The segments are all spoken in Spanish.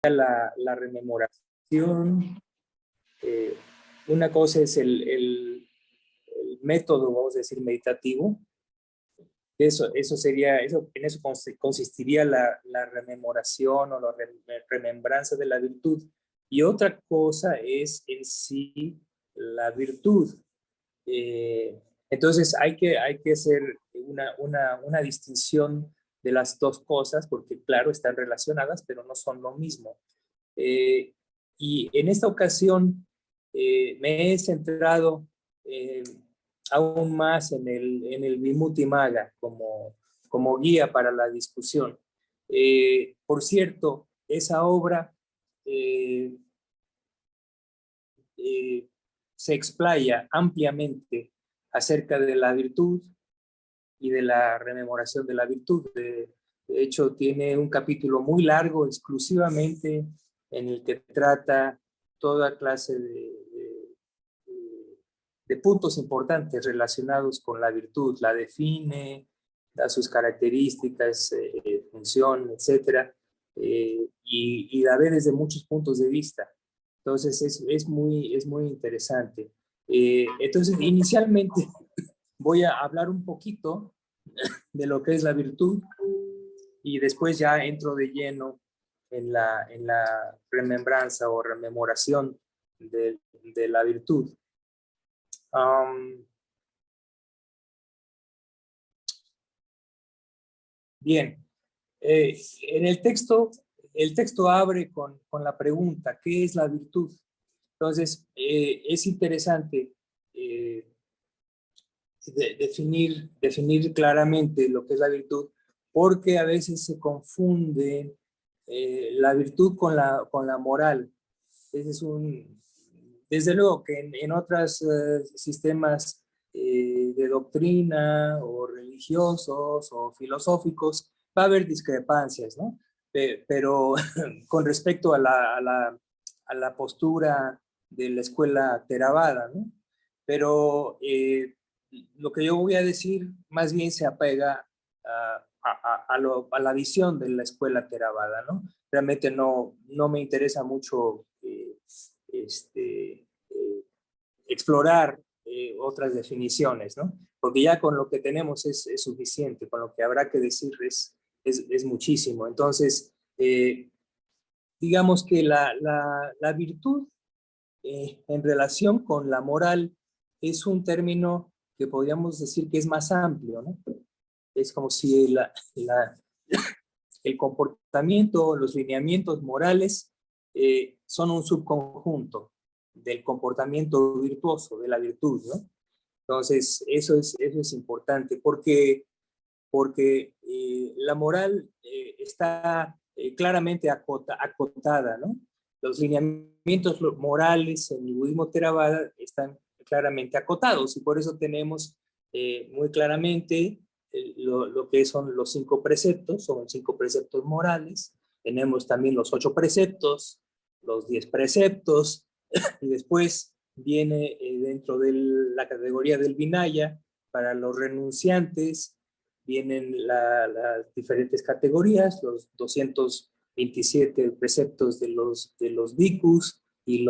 la rememoración. Una cosa es el método, vamos a decir, meditativo. En eso consistiría la rememoración o la remembranza de la virtud. Y otra cosa es en sí la virtud. Entonces hay que hacer una distinción de las dos cosas, porque claro, están relacionadas, pero no son lo mismo. Y en esta ocasión me he centrado aún más en el Vimuttimagga como guía para la discusión. Por cierto, esa obra se explaya ampliamente acerca de la virtud y de la rememoración de la virtud. De hecho, tiene un capítulo muy largo exclusivamente en el que trata toda clase de puntos importantes relacionados con la virtud. La define, da sus características, función, etc. Y la ve desde muchos puntos de vista. Entonces es muy interesante. Entonces, inicialmente voy a hablar un poquito de lo que es la virtud y después ya entro de lleno en la remembranza o rememoración de la virtud. Bien, en el texto abre con la pregunta, ¿qué es la virtud? Entonces, es interesante definir claramente lo que es la virtud, porque a veces se confunde la virtud con la moral. Desde luego que en otros sistemas de doctrina o religiosos o filosóficos va a haber discrepancias, ¿no? Pero con respecto a la postura de la escuela Theravada, ¿no? Pero lo que yo voy a decir más bien se apega a la visión de la escuela Theravada, ¿no? Realmente no me interesa mucho explorar otras definiciones, ¿no? Porque ya con lo que tenemos es suficiente, con lo que habrá que decir es muchísimo. Entonces, digamos que la virtud en relación con la moral es un término que podríamos decir que es más amplio, ¿no? Es como si el comportamiento, los lineamientos morales son un subconjunto del comportamiento virtuoso, de la virtud, ¿no? Entonces, eso es importante porque la moral está claramente acotada, ¿no? Los lineamientos morales en el budismo Theravada están claramente acotados y por eso tenemos muy claramente lo que son los 5 preceptos, son 5 preceptos morales. Tenemos también los 8 preceptos, los 10 preceptos, y después viene dentro de la categoría del Vinaya, para los renunciantes, vienen las diferentes categorías, los 227 preceptos de los bhikkhus y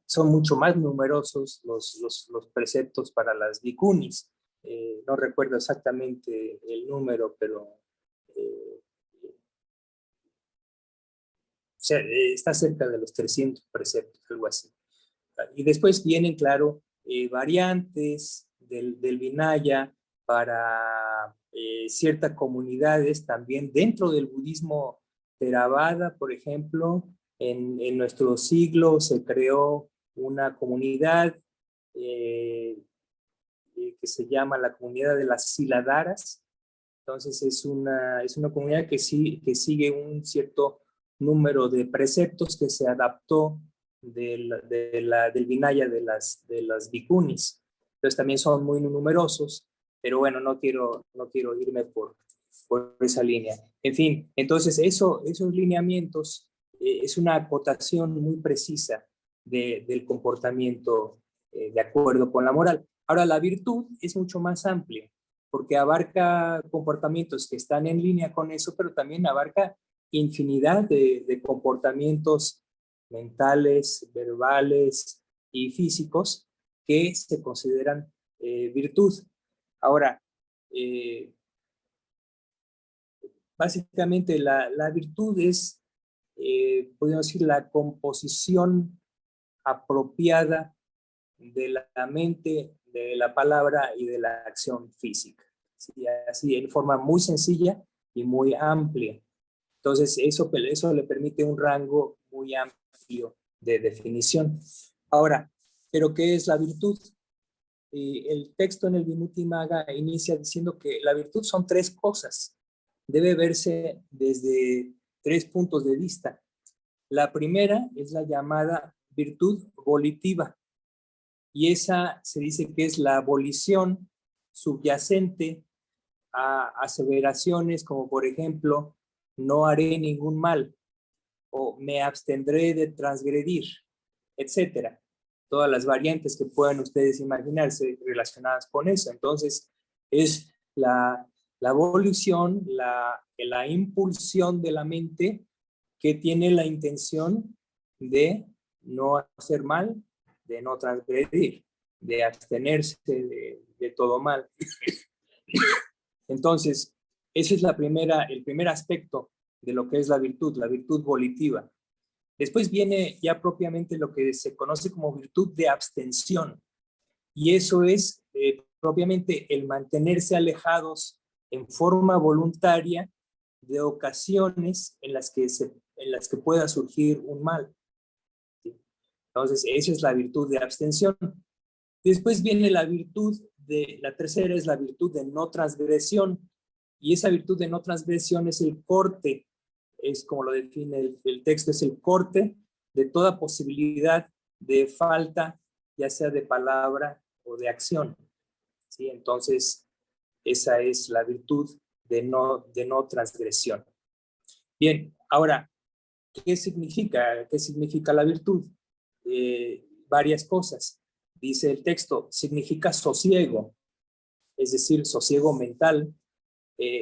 son mucho más numerosos los preceptos para las bhikkhunis. No recuerdo exactamente el número, pero está cerca de los 300 preceptos, algo así. Y después vienen, claro, variantes del Vinaya para ciertas comunidades también dentro del budismo Theravada. Por ejemplo, en nuestro siglo se creó una comunidad que se llama la comunidad de las Siladaras. Entonces es una comunidad que sigue un cierto número de preceptos que se adaptó del Vinaya de las bhikkhunis. Entonces también son muy numerosos, pero bueno, no quiero irme por esa línea. En fin, entonces esos lineamientos es una acotación muy precisa del comportamiento de acuerdo con la moral. Ahora, la virtud es mucho más amplia. porque abarca comportamientos que están en línea con eso, pero también abarca infinidad de comportamientos mentales, verbales y físicos que se consideran virtud. Ahora, básicamente la virtud es, podríamos decir, la composición apropiada de la mente, de la palabra y de la acción física. ¿Sí? Así, en forma muy sencilla y muy amplia. Entonces, eso le permite un rango muy amplio de definición. Ahora, ¿pero qué es la virtud? El texto en el Vimuttimagga inicia diciendo que la virtud son tres cosas. Debe verse desde tres puntos de vista. La primera es la llamada virtud volitiva, y esa se dice que es la volición subyacente a aseveraciones como, por ejemplo, no haré ningún mal o me abstendré de transgredir, etcétera. Todas las variantes que puedan ustedes imaginarse relacionadas con eso. Entonces, es la volición, la impulsión de la mente que tiene la intención de no hacer mal, de no transgredir, de abstenerse de todo mal. Entonces, ese es el primer aspecto de lo que es la virtud volitiva. Después viene ya propiamente lo que se conoce como virtud de abstención, y eso es propiamente el mantenerse alejados en forma voluntaria de ocasiones en las que pueda surgir un mal. ¿Sí? Entonces, esa es la virtud de abstención. Después viene la tercera es la virtud de no transgresión, y esa virtud de no transgresión es el corte, es como lo define el texto, es el corte de toda posibilidad de falta, ya sea de palabra o de acción. ¿Sí? Entonces, esa es la virtud de no transgresión. Bien, ahora, ¿qué significa? ¿Qué significa la virtud? Varias cosas. Dice el texto, significa sosiego, es decir, sosiego mental.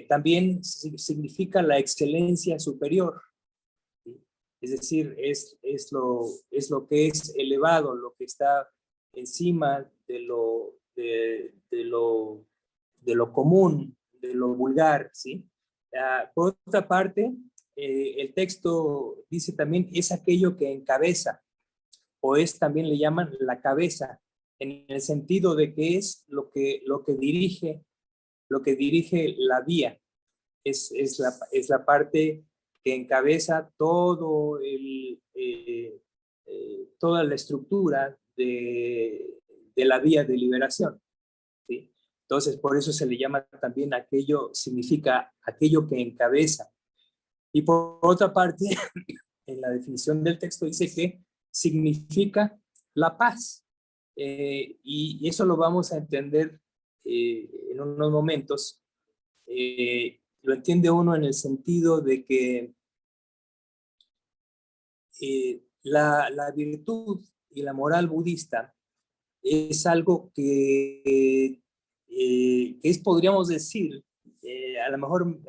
También significa la excelencia superior, ¿sí? Es decir, es lo que es elevado, lo que está encima de lo común, de lo vulgar, ¿sí? Por otra parte, el texto dice también, es aquello que encabeza, o es también le llaman la cabeza, en el sentido de que es lo que dirige la vía, es la parte que encabeza toda la estructura de la vía de liberación. ¿Sí? Entonces, por eso se le llama también significa aquello que encabeza. Y por otra parte, en la definición del texto dice que significa la paz. Y eso lo vamos a entender en unos momentos. Lo entiende uno en el sentido de que la virtud y la moral budista es algo que podríamos decir, a lo mejor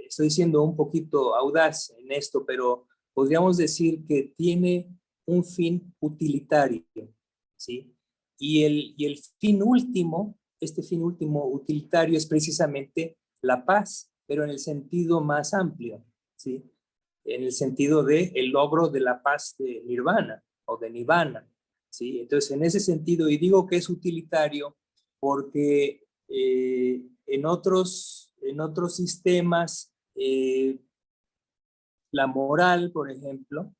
estoy siendo un poquito audaz en esto, pero podríamos decir que tiene un fin utilitario, ¿sí? Y el fin último, este fin último utilitario es precisamente la paz, pero en el sentido más amplio, ¿sí? En el sentido de el logro de la paz de nirvana o de nirvana, ¿sí? Entonces, en ese sentido, y digo que es utilitario porque en otros sistemas, la moral, por ejemplo,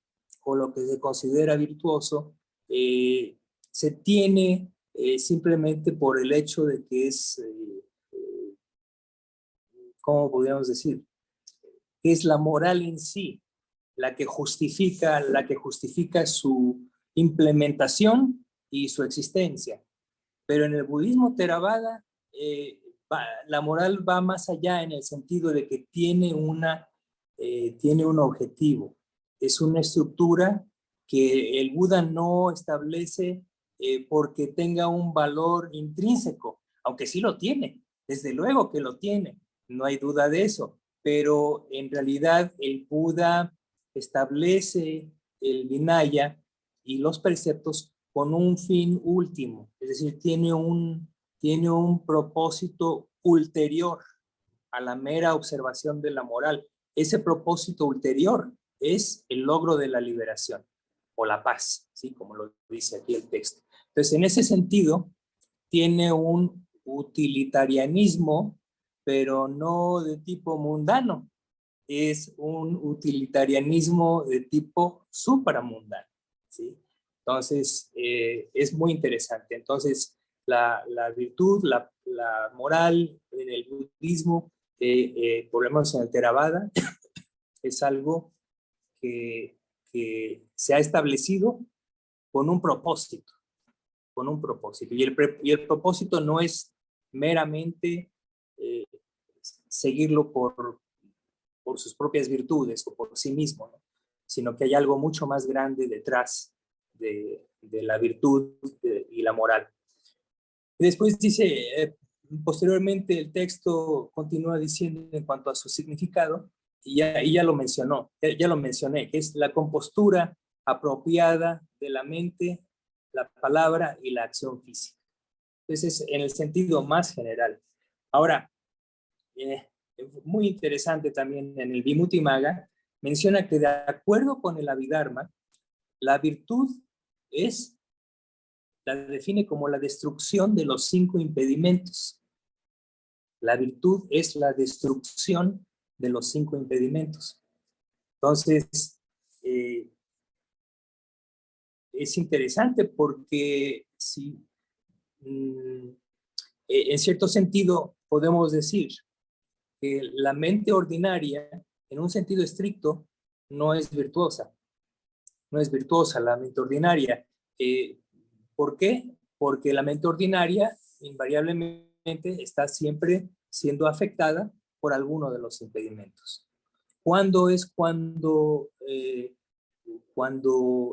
o lo que se considera virtuoso, se tiene simplemente por el hecho de que es, ¿cómo podríamos decir? Que es la moral en sí la que justifica su implementación y su existencia. Pero en el budismo Theravada, la moral va más allá en el sentido de que tiene un objetivo. Es una estructura que el Buda no establece porque tenga un valor intrínseco, aunque sí lo tiene, Desde luego que lo tiene, no hay duda de eso, pero en realidad el Buda establece el Vinaya y los preceptos con un fin último, es decir, tiene un propósito ulterior a la mera observación de la moral. Ese propósito ulterior es el logro de la liberación o la paz, ¿sí? Como lo dice aquí el texto. Entonces, en ese sentido, tiene un utilitarianismo, pero no de tipo mundano, es un utilitarianismo de tipo supramundano, ¿sí? Entonces, es muy interesante. Entonces, la virtud, la moral en el budismo, por lo menos en el Theravada, es algo que se ha establecido con un propósito, con un propósito. Y el propósito no es meramente eh, seguirlo por sus propias virtudes o por sí mismo, ¿no? Sino que hay algo mucho más grande detrás de la virtud y la moral. Y después dice, posteriormente el texto continúa diciendo en cuanto a su significado, y ya lo mencionó, ya lo mencioné, que es la compostura apropiada de la mente, la palabra y la acción física. Entonces, en el sentido más general. Ahora, muy interesante también en el Vimuttimagga, menciona que de acuerdo con el Abhidharma, la virtud la define como la destrucción de los 5 impedimentos. La virtud es la destrucción de los 5 impedimentos. Entonces, es interesante porque si, en cierto sentido podemos decir que la mente ordinaria, en un sentido estricto, no es virtuosa. No es virtuosa la mente ordinaria. ¿Por qué? Porque la mente ordinaria invariablemente está siempre siendo afectada por alguno de los impedimentos. ¿Cuándo es cuando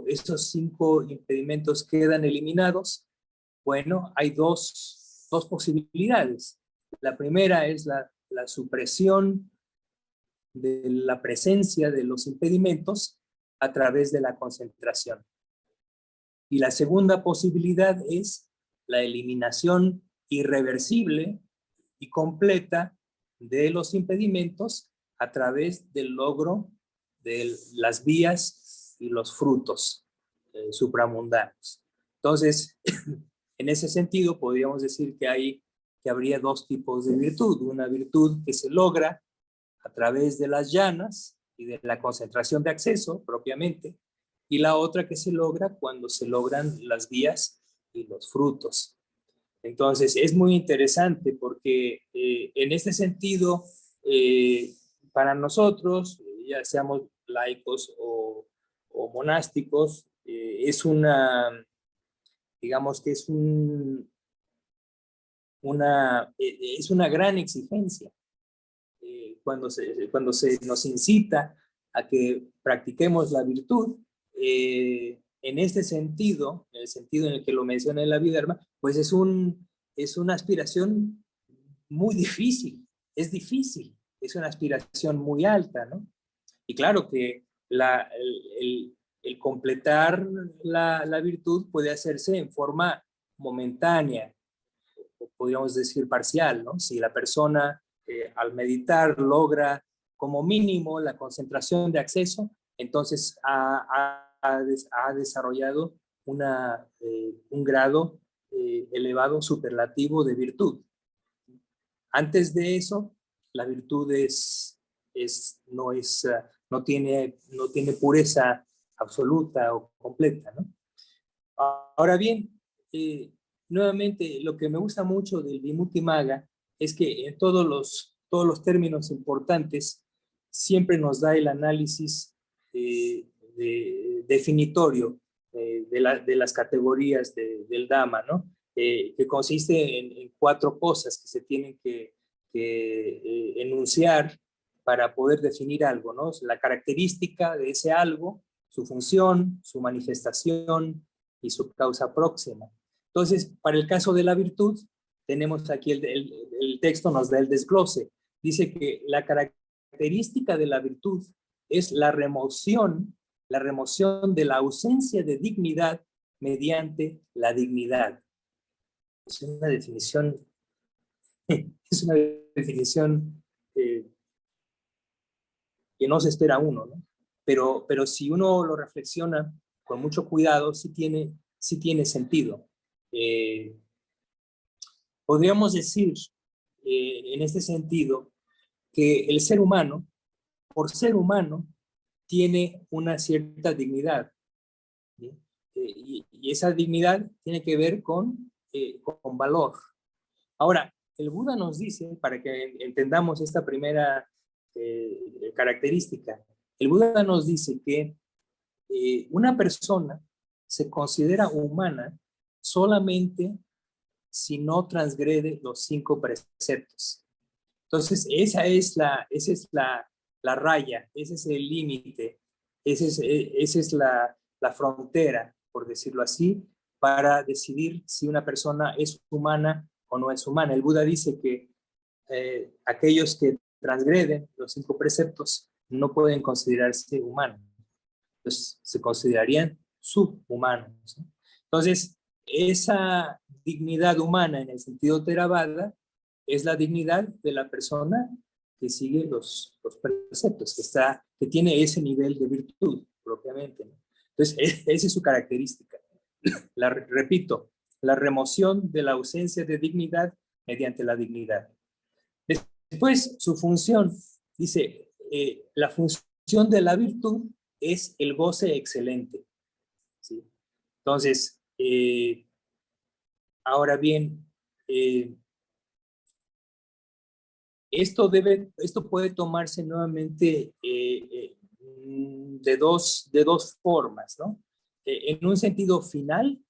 esos 5 impedimentos quedan eliminados? Bueno, hay dos posibilidades. La primera es la supresión de la presencia de los impedimentos a través de la concentración. Y la segunda posibilidad es la eliminación irreversible y completa de los impedimentos a través del logro de las vías y los frutos supramundanos. Entonces, en ese sentido, podríamos decir que habría 2 tipos de virtud. Una virtud que se logra a través de las llanas y de la concentración de acceso propiamente, y la otra que se logra cuando se logran las vías y los frutos. Entonces, es muy interesante porque en este sentido, para nosotros, ya seamos laicos o monásticos, es digamos que es es una gran exigencia cuando se nos incita a que practiquemos la virtud, en este sentido, en el sentido en el que lo menciona el Abhidharma, pues es una aspiración muy difícil, es una aspiración muy alta, ¿no? Y claro que el completar la virtud puede hacerse en forma momentánea, o podríamos decir parcial, ¿no? Si la persona al meditar logra como mínimo la concentración de acceso, entonces ha desarrollado un grado elevado superlativo de virtud. Antes de eso, la virtud no tiene pureza absoluta o completa, ¿no? Ahora bien, nuevamente, lo que me gusta mucho del Vimuttimagga es que en todos los términos importantes siempre nos da el análisis definitorio de las categorías del Dhamma, ¿no? Que consiste en 4 cosas que se tienen que enunciar para poder definir algo, ¿no? La característica de ese algo, su función, su manifestación y su causa próxima. Entonces, para el caso de la virtud, tenemos aquí el texto nos da el desglose. Dice que la característica de la virtud es la remoción de la ausencia de dignidad mediante la dignidad. Es una definición, que no se espera uno, ¿no? Pero si uno lo reflexiona con mucho cuidado, sí tiene sentido. Podríamos decir, en este sentido, que el ser humano, por ser humano, tiene una cierta dignidad, ¿sí? Y esa dignidad tiene que ver con valor. Ahora, el Buda nos dice, para que entendamos esta primera característica, el Buda nos dice que una persona se considera humana solamente si no transgrede los 5 preceptos. Entonces, esa es la raya, ese es el límite, esa es la frontera, por decirlo así, para decidir si una persona es humana o no es humana. El Buda dice que aquellos que transgreden los 5 preceptos no pueden considerarse humanos. Entonces, se considerarían subhumanos, ¿no? Entonces, esa dignidad humana en el sentido Theravada es la dignidad de la persona que sigue los preceptos, que tiene ese nivel de virtud propiamente, ¿no? Entonces, esa es su característica. Repito, la remoción de la ausencia de dignidad mediante la dignidad. Después, su función, dice, la función de la virtud es el goce excelente, ¿sí? Entonces, ahora bien, esto puede tomarse nuevamente de dos formas, ¿no? En un sentido final,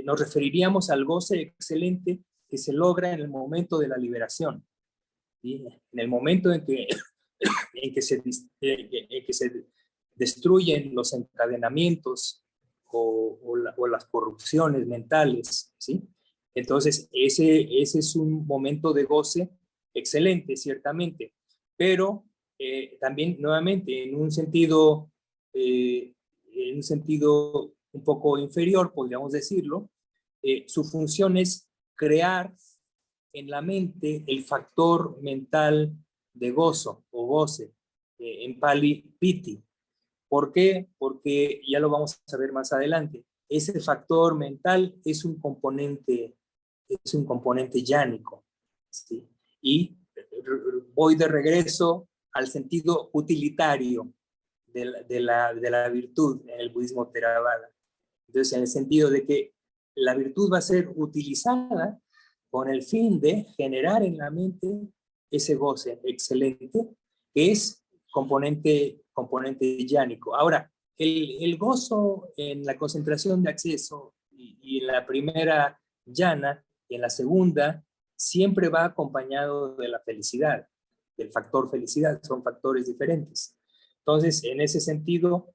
nos referiríamos al goce excelente que se logra en el momento de la liberación, ¿sí? En el momento en que se destruyen los encadenamientos o las corrupciones mentales, ¿sí? Entonces, ese es un momento de goce excelente, ciertamente, pero también, nuevamente, en un sentido un poco inferior, podríamos decirlo, su función es crear en la mente el factor mental de gozo o goce, en Pali piti. ¿Por qué? Porque ya lo vamos a ver más adelante. Ese factor mental es un componente yánico, ¿sí? Y voy de regreso al sentido utilitario de la virtud en el budismo Theravada. Entonces, en el sentido de que la virtud va a ser utilizada con el fin de generar en la mente ese goce excelente, que es componente yánico. Ahora, el gozo en la concentración de acceso y en la primera llana y en la segunda siempre va acompañado de la felicidad, del factor felicidad, son factores diferentes. Entonces, en ese sentido,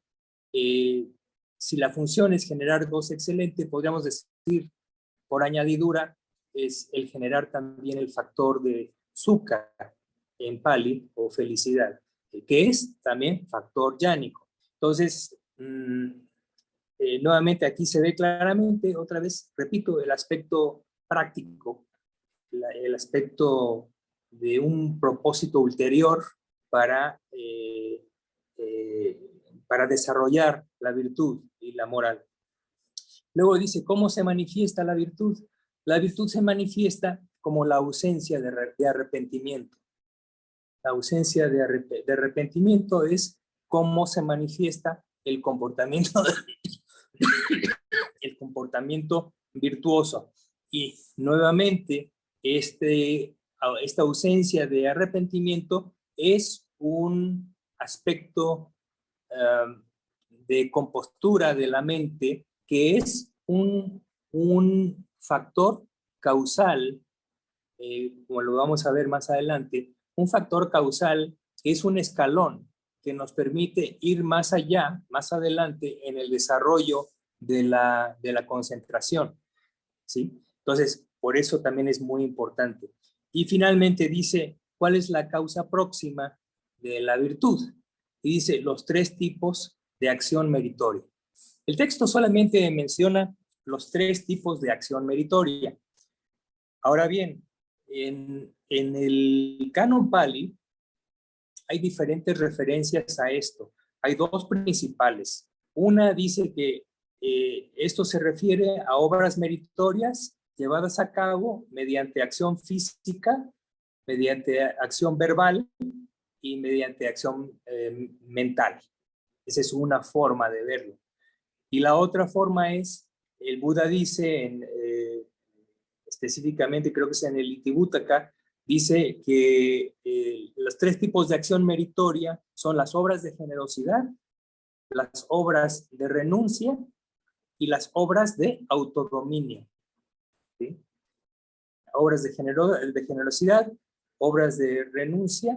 si la función es generar goce excelente, podríamos decir, por añadidura, es el generar también el factor de sukha en Pali, o felicidad, que es también factor yánico. Entonces, nuevamente aquí se ve claramente, otra vez, repito, el aspecto práctico, el aspecto de un propósito ulterior para desarrollar la virtud y la moral. Luego dice, ¿cómo se manifiesta la virtud? La virtud se manifiesta como la ausencia de arrepentimiento. La ausencia de arrepentimiento es cómo se manifiesta el comportamiento virtuoso. Y nuevamente, esta ausencia de arrepentimiento es un aspecto de compostura de la mente que es un factor causal, como lo vamos a ver más adelante, un factor causal que es un escalón que nos permite ir más allá, más adelante en el desarrollo de la concentración, ¿sí? Entonces, por eso también es muy importante. Y finalmente dice, ¿cuál es la causa próxima de la virtud? Y dice, los 3 tipos de acción meritoria. El texto solamente menciona los 3 tipos de acción meritoria. Ahora bien, en el Canon Pali hay diferentes referencias a esto. Hay 2 principales. Una dice que esto se refiere a obras meritorias llevadas a cabo mediante acción física, mediante acción verbal y mediante acción mental. Esa es una forma de verlo. Y la otra forma es, el Buda dice, específicamente creo que es en el Itivuttaka, dice que los 3 tipos de acción meritoria son las obras de generosidad, las obras de renuncia y las obras de autodominio. ¿Sí? Obras de generosidad, obras de renuncia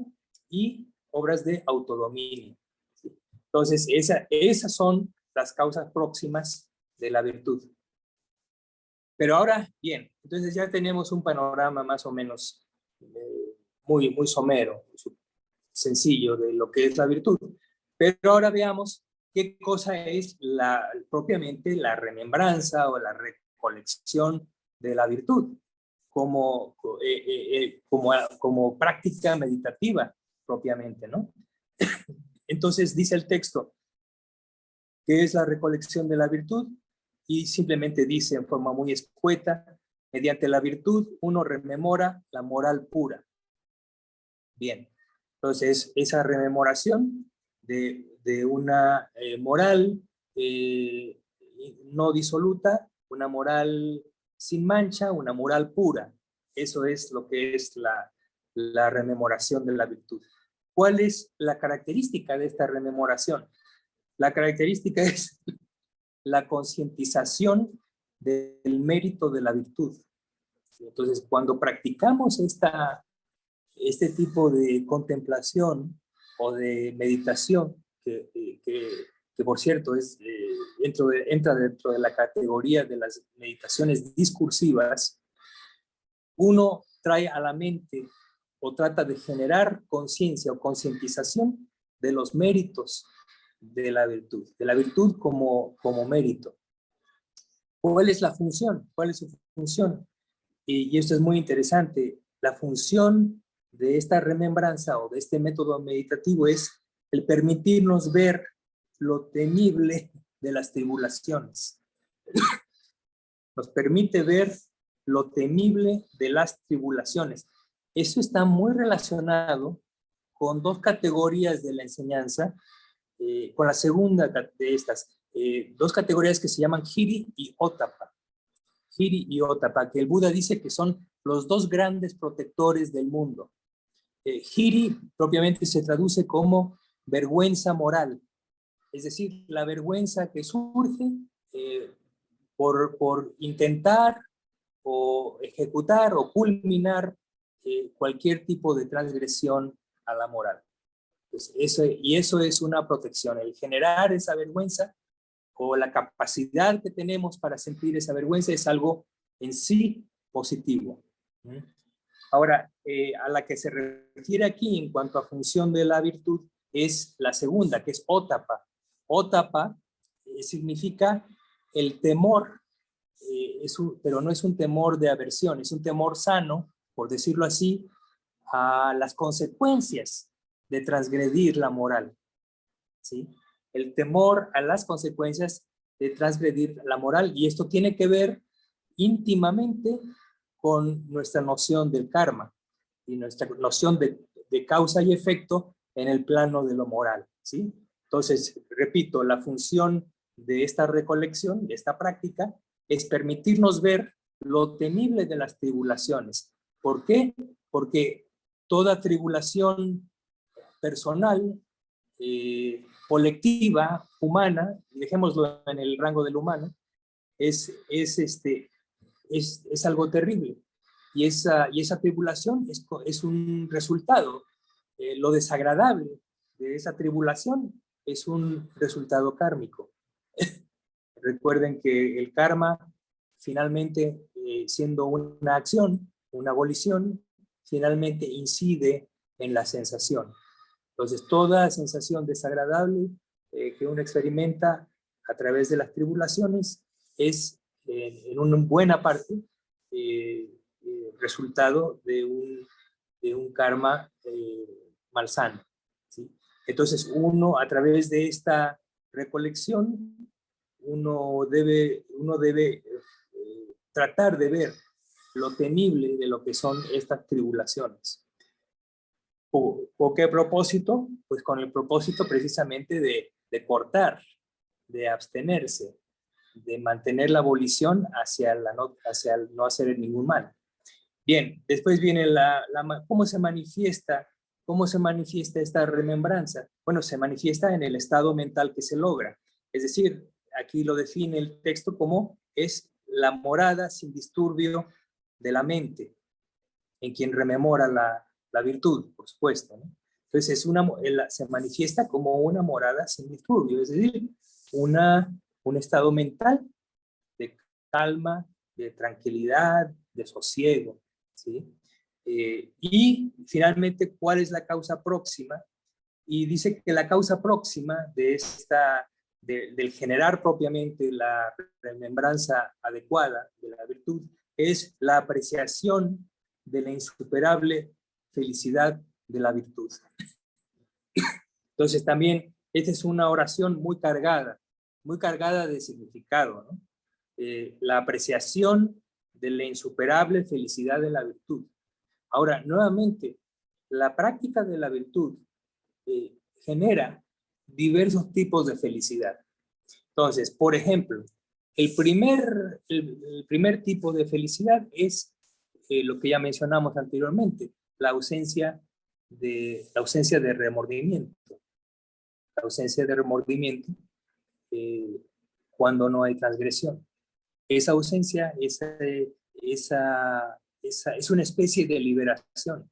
y obras de autodominio. ¿Sí? Entonces, esas son las causas próximas de la virtud. Pero ahora, bien, entonces ya tenemos un panorama más o menos muy somero, sencillo de lo que es la virtud. Pero ahora veamos qué cosa es propiamente la remembranza o la recolección de la virtud como práctica meditativa propiamente, ¿no? Entonces dice el texto, ¿qué es la recolección de la virtud? Y simplemente dice en forma muy escueta, mediante la virtud uno rememora la moral pura. Bien, entonces esa rememoración de una moral no disoluta, una moral sin mancha, una moral pura. Eso es lo que es la rememoración de la virtud. ¿Cuál es la característica de esta rememoración? La característica es la concientización del mérito de la virtud. Entonces, cuando practicamos este tipo de contemplación o de meditación, que por cierto entra dentro de la categoría de las meditaciones discursivas, uno trae a la mente o trata de generar conciencia o concientización de los méritos de la virtud como mérito. ¿Cuál es la función? ¿Cuál es su función? Y esto es muy interesante. La función de esta remembranza o de este método meditativo es el permitirnos ver lo temible de las tribulaciones. Nos permite ver lo temible de las tribulaciones. Eso está muy relacionado con 2 categorías de la enseñanza, con la segunda de estas, 2 categorías que se llaman Hiri y Ottappa. Hiri y Ottappa, que el Buda dice que son los 2 grandes protectores del mundo. Hiri propiamente se traduce como vergüenza moral, es decir, la vergüenza que surge por intentar o ejecutar o culminar cualquier tipo de transgresión a la moral. Pues eso es una protección, el generar esa vergüenza o la capacidad que tenemos para sentir esa vergüenza es algo en sí positivo. Ahora, a la que se refiere aquí en cuanto a función de la virtud es la segunda, que es Ottappa. Ottappa significa el temor, pero no es un temor de aversión, es un temor sano, por decirlo así, a las consecuencias de transgredir la moral. ¿Sí? El temor a las consecuencias de transgredir la moral, y esto tiene que ver íntimamente con nuestra noción del karma y nuestra noción de causa y efecto en el plano de lo moral. ¿Sí? Entonces, repito, la función de esta recolección, de esta práctica, es permitirnos ver lo temible de las tribulaciones. ¿Por qué? Porque toda tribulación personal, colectiva, humana, dejémoslo en el rango del humano, es algo terrible. Y esa tribulación es un resultado. Lo desagradable de esa tribulación es un resultado kármico. Recuerden que el karma finalmente siendo una acción, una volición, finalmente incide en la sensación. Entonces, toda sensación desagradable que uno experimenta a través de las tribulaciones es, en una buena parte, resultado de un karma malsano, ¿sí? Entonces, uno, a través de esta recolección, uno debe tratar de ver lo temible de lo que son estas tribulaciones. ¿Con qué propósito? Pues con el propósito precisamente de cortar, de abstenerse, de mantener la volición hacia el no hacer ningún mal. Bien, después viene ¿cómo se manifiesta esta remembranza? Bueno, se manifiesta en el estado mental que se logra. Es decir, aquí lo define el texto como es la morada sin disturbio de la mente, en quien rememora la virtud, por supuesto, ¿no? Entonces, se manifiesta como una morada sin disturbio, es decir, un estado mental de calma, de tranquilidad, de sosiego, ¿sí? Y finalmente, ¿cuál es la causa próxima? Y dice que la causa próxima del generar propiamente la remembranza adecuada de la virtud es la apreciación de la insuperable felicidad de la virtud. Entonces también esta es una oración muy cargada de significado, ¿no? La apreciación de la insuperable felicidad de la virtud. Ahora, nuevamente, la práctica de la virtud genera diversos tipos de felicidad. Entonces, por ejemplo, el primer tipo de felicidad es lo que ya mencionamos anteriormente, la ausencia de remordimiento. La ausencia de remordimiento cuando no hay transgresión. Esa ausencia es una especie de liberación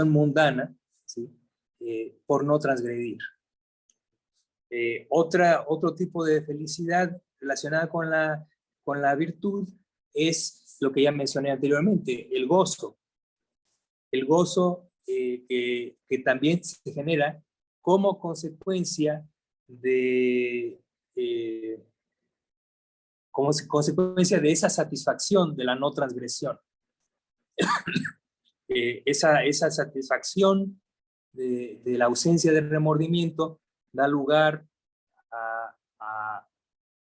mundana, ¿sí? Por no transgredir. Otro tipo de felicidad relacionada con la virtud es lo que ya mencioné anteriormente, el gozo. El gozo que también se genera como consecuencia de esa satisfacción de la no transgresión. Esa satisfacción de la ausencia de remordimiento da lugar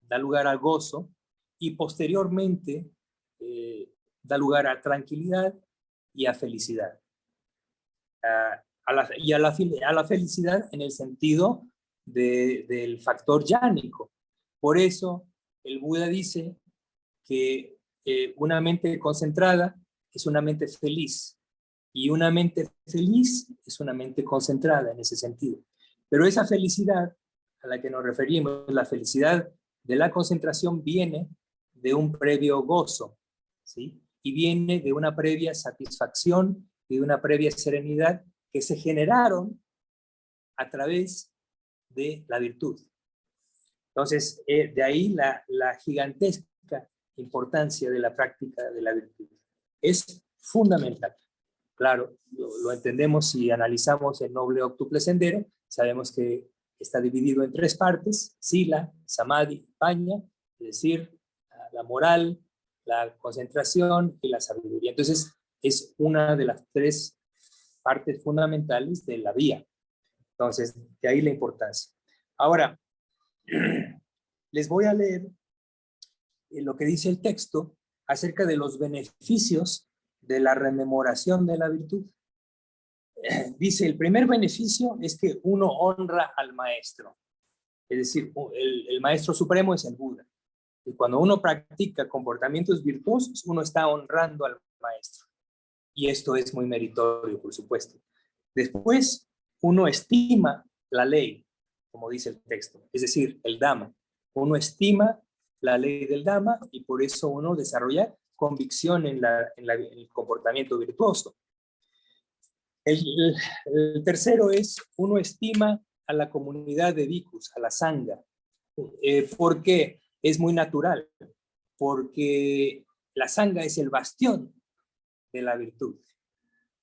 al gozo y posteriormente da lugar a tranquilidad y a felicidad. A la felicidad en el sentido del factor yánico. Por eso el Buda dice que una mente concentrada es una mente feliz y una mente feliz es una mente concentrada en ese sentido. Pero esa felicidad a la que nos referimos, la felicidad de la concentración, viene de un previo gozo, ¿sí? Y viene de una previa satisfacción y de una previa serenidad que se generaron a través de la virtud. Entonces, de ahí la gigantesca importancia de la práctica de la virtud. Es fundamental. Claro, lo entendemos si analizamos el noble octuple sendero, sabemos que está dividido en 3 partes: sila, samadhi, pañña, es decir, la moral, la concentración y la sabiduría. Entonces, es una de las 3 partes fundamentales de la vía. Entonces, de ahí la importancia. Ahora, les voy a leer lo que dice el texto acerca de los beneficios de la rememoración de la virtud. Dice, el primer beneficio es que uno honra al maestro. Es decir, el maestro supremo es el Buda. Y cuando uno practica comportamientos virtuosos, uno está honrando al maestro. Y esto es muy meritorio, por supuesto. Después, uno estima la ley, como dice el texto, es decir, el Dhamma. Uno estima la ley del Dhamma y por eso uno desarrolla convicción en el comportamiento virtuoso. El tercero es, uno estima a la comunidad de bhikkhus, a la sangha. ¿Por qué? Es muy natural, porque la sanga es el bastión de la virtud,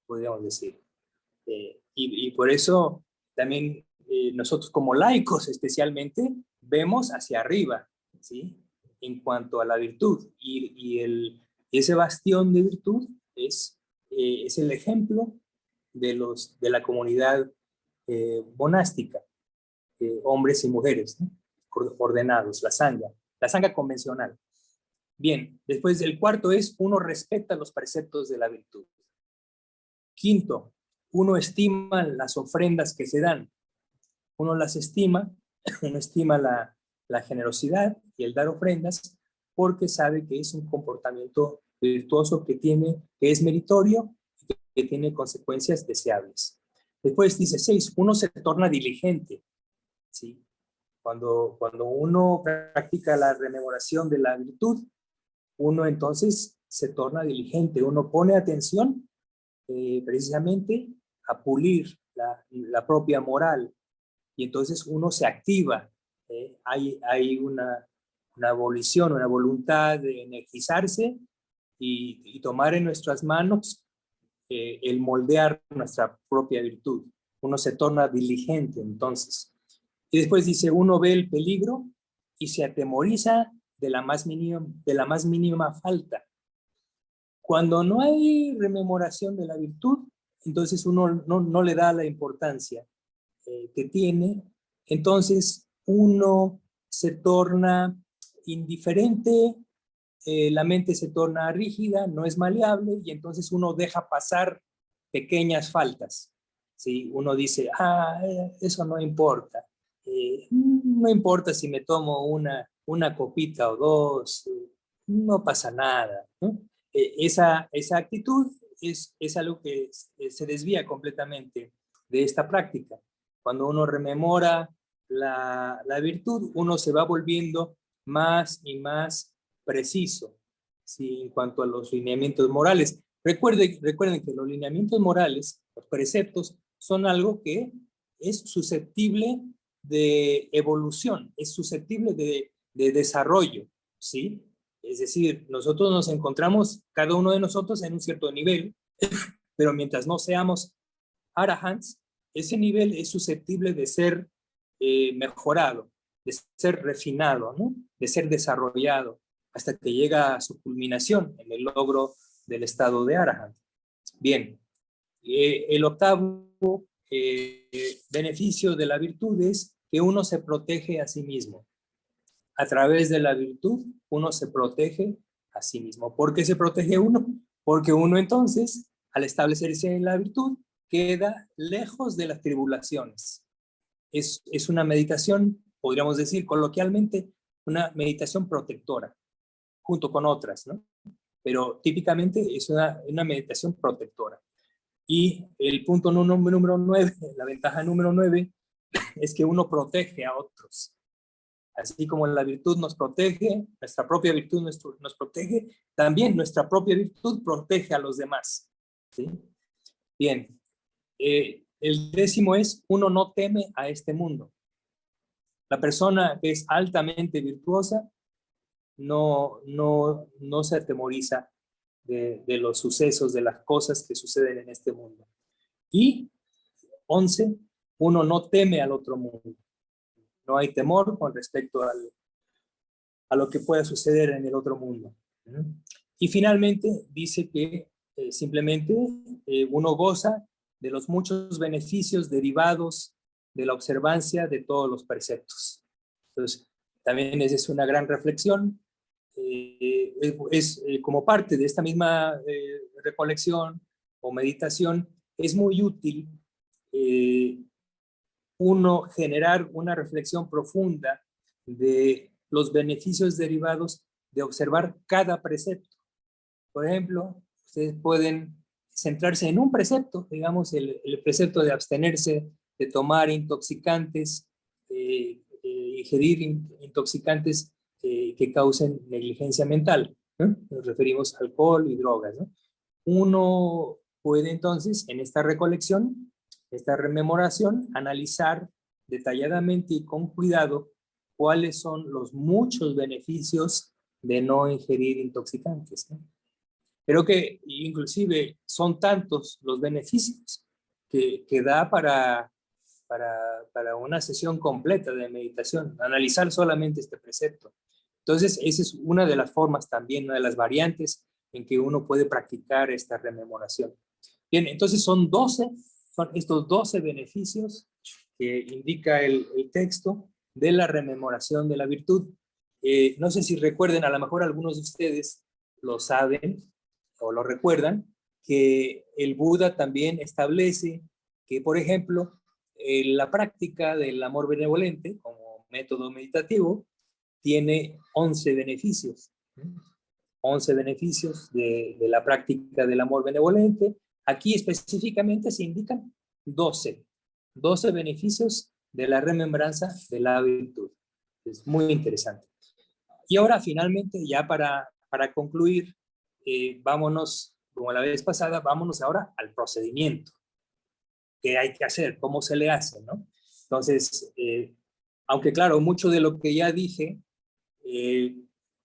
podríamos decir. Y por eso también nosotros como laicos especialmente vemos hacia arriba, ¿sí? En cuanto a la virtud. Ese bastión de virtud es el ejemplo de la comunidad monástica, hombres y mujeres, ¿no? Ordenados, la sanga convencional. Bien, después el cuarto es, uno respeta los preceptos de la virtud. Quinto, uno estima las ofrendas que se dan. Uno las estima, uno estima la generosidad y el dar ofrendas porque sabe que es un comportamiento virtuoso que es meritorio y que tiene consecuencias deseables. Después dice 6, uno se torna diligente, ¿sí? Cuando uno practica la rememoración de la virtud, uno entonces se torna diligente, uno pone atención precisamente a pulir la propia moral, y entonces uno se activa. Hay una volición, una voluntad de energizarse y tomar en nuestras manos el moldear nuestra propia virtud. Uno se torna diligente entonces. Y después dice, uno ve el peligro y se atemoriza de la más mínima falta. Cuando no hay rememoración de la virtud, entonces uno no le da la importancia que tiene, entonces uno se torna indiferente, la mente se torna rígida, no es maleable, y entonces uno deja pasar pequeñas faltas, ¿sí? Uno dice, eso no importa, no importa si me tomo una copita o dos, no pasa nada, ¿no? Esa actitud es algo que se desvía completamente de esta práctica. Cuando uno rememora la virtud, uno se va volviendo más y más preciso, ¿sí? En cuanto a los lineamientos morales. Recuerden que los lineamientos morales, los preceptos, son algo que es susceptible de evolución, es susceptible de desarrollo, ¿sí? Es decir, nosotros nos encontramos, cada uno de nosotros, en un cierto nivel, pero mientras no seamos arahants, ese nivel es susceptible de ser mejorado, de ser refinado, ¿no? De ser desarrollado, hasta que llega a su culminación en el logro del estado de arahant. Bien, el octavo beneficio de la virtud es que uno se protege a sí mismo. A través de la virtud, uno se protege a sí mismo. ¿Por qué se protege uno? Porque uno entonces, al establecerse en la virtud, queda lejos de las tribulaciones. Es una meditación, podríamos decir coloquialmente, una meditación protectora, junto con otras, ¿no? Pero típicamente es una meditación protectora. Y el punto número 9, la ventaja número 9, es que uno protege a otros. Así como la virtud nos protege, nuestra propia virtud nos protege, también nuestra propia virtud protege a los demás, ¿sí? Bien, el décimo es, uno no teme a este mundo. La persona que es altamente virtuosa no se atemoriza de los sucesos, de las cosas que suceden en este mundo. Y 11, uno no teme al otro mundo. No hay temor con respecto a lo que pueda suceder en el otro mundo. Y finalmente dice que simplemente uno goza de los muchos beneficios derivados de la observancia de todos los preceptos. Entonces, también esa es una gran reflexión. Como parte de esta misma recolección o meditación, es muy útil uno generar una reflexión profunda de los beneficios derivados de observar cada precepto. Por ejemplo, ustedes pueden centrarse en un precepto, digamos el precepto de abstenerse de tomar intoxicantes, ingerir intoxicantes que causen negligencia mental, ¿no? Nos referimos a alcohol y drogas, ¿no? Uno puede entonces, en esta recolección, esta rememoración, analizar detalladamente y con cuidado cuáles son los muchos beneficios de no ingerir intoxicantes, ¿no? Pero que inclusive son tantos los beneficios que da para una sesión completa de meditación, analizar solamente este precepto. Entonces, esa es una de las formas también, una de las variantes en que uno puede practicar esta rememoración. Bien, entonces son estos 12 beneficios que indica el texto de la rememoración de la virtud. No sé si recuerden, a lo mejor algunos de ustedes lo saben o lo recuerdan, que el Buda también establece que, por ejemplo, la práctica del amor benevolente como método meditativo tiene 11 beneficios. 11 beneficios de la práctica del amor benevolente. Aquí específicamente se indican 12 beneficios de la remembranza de la virtud. Es muy interesante. Y ahora finalmente, ya para concluir, vámonos, como la vez pasada, vámonos ahora al procedimiento. ¿Qué hay que hacer? ¿Cómo se le hace? ¿No? Entonces, aunque claro, mucho de lo que ya dije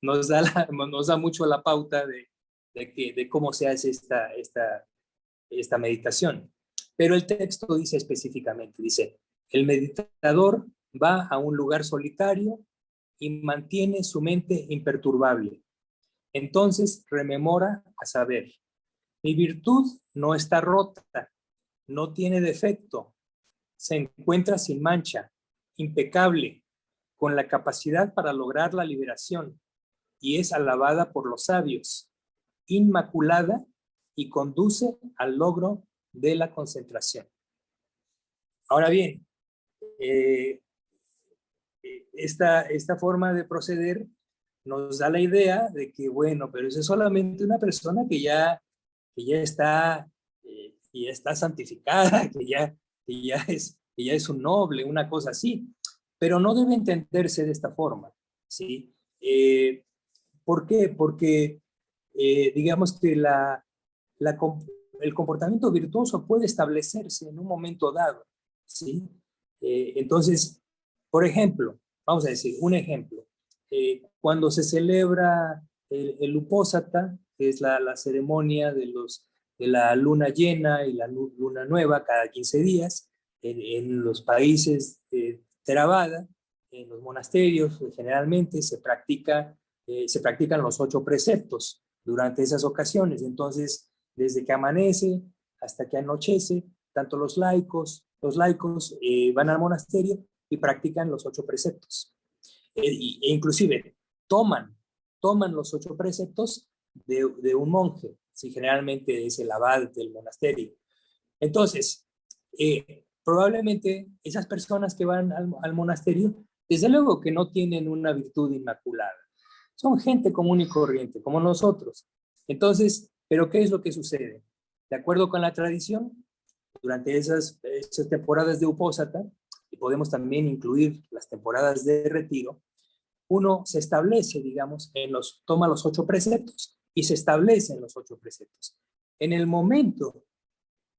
nos da mucho la pauta de cómo se hace esta meditación. Pero el texto dice específicamente, dice, el meditador va a un lugar solitario y mantiene su mente imperturbable. Entonces rememora a saber, mi virtud no está rota, no tiene defecto, se encuentra sin mancha, impecable, con la capacidad para lograr la liberación y es alabada por los sabios, inmaculada y conduce al logro de la concentración. Ahora bien, esta forma de proceder nos da la idea de que, bueno, pero eso es solamente una persona que ya está santificada, que ya es un noble, una cosa así. Pero no debe entenderse de esta forma, ¿sí? ¿Por qué? Porque digamos que el comportamiento virtuoso puede establecerse en un momento dado, ¿sí? Entonces, por ejemplo, vamos a decir, un ejemplo, cuando se celebra el Upósata, que es la ceremonia de la luna llena y la luna nueva cada 15 días, en los países de Theravada, en los monasterios, generalmente se practican los 8 preceptos durante esas ocasiones. Entonces, desde que amanece hasta que anochece, tanto los laicos van al monasterio y practican los 8 preceptos. E inclusive toman los 8 preceptos de un monje, si generalmente es el abad del monasterio. Entonces, probablemente esas personas que van al monasterio, desde luego que no tienen una virtud inmaculada. Son gente común y corriente, como nosotros. Entonces, ¿pero qué es lo que sucede? De acuerdo con la tradición, durante esas temporadas de Upósata, y podemos también incluir las temporadas de retiro, uno se establece, digamos, toma los 8 preceptos y se establecen los 8 preceptos. En el momento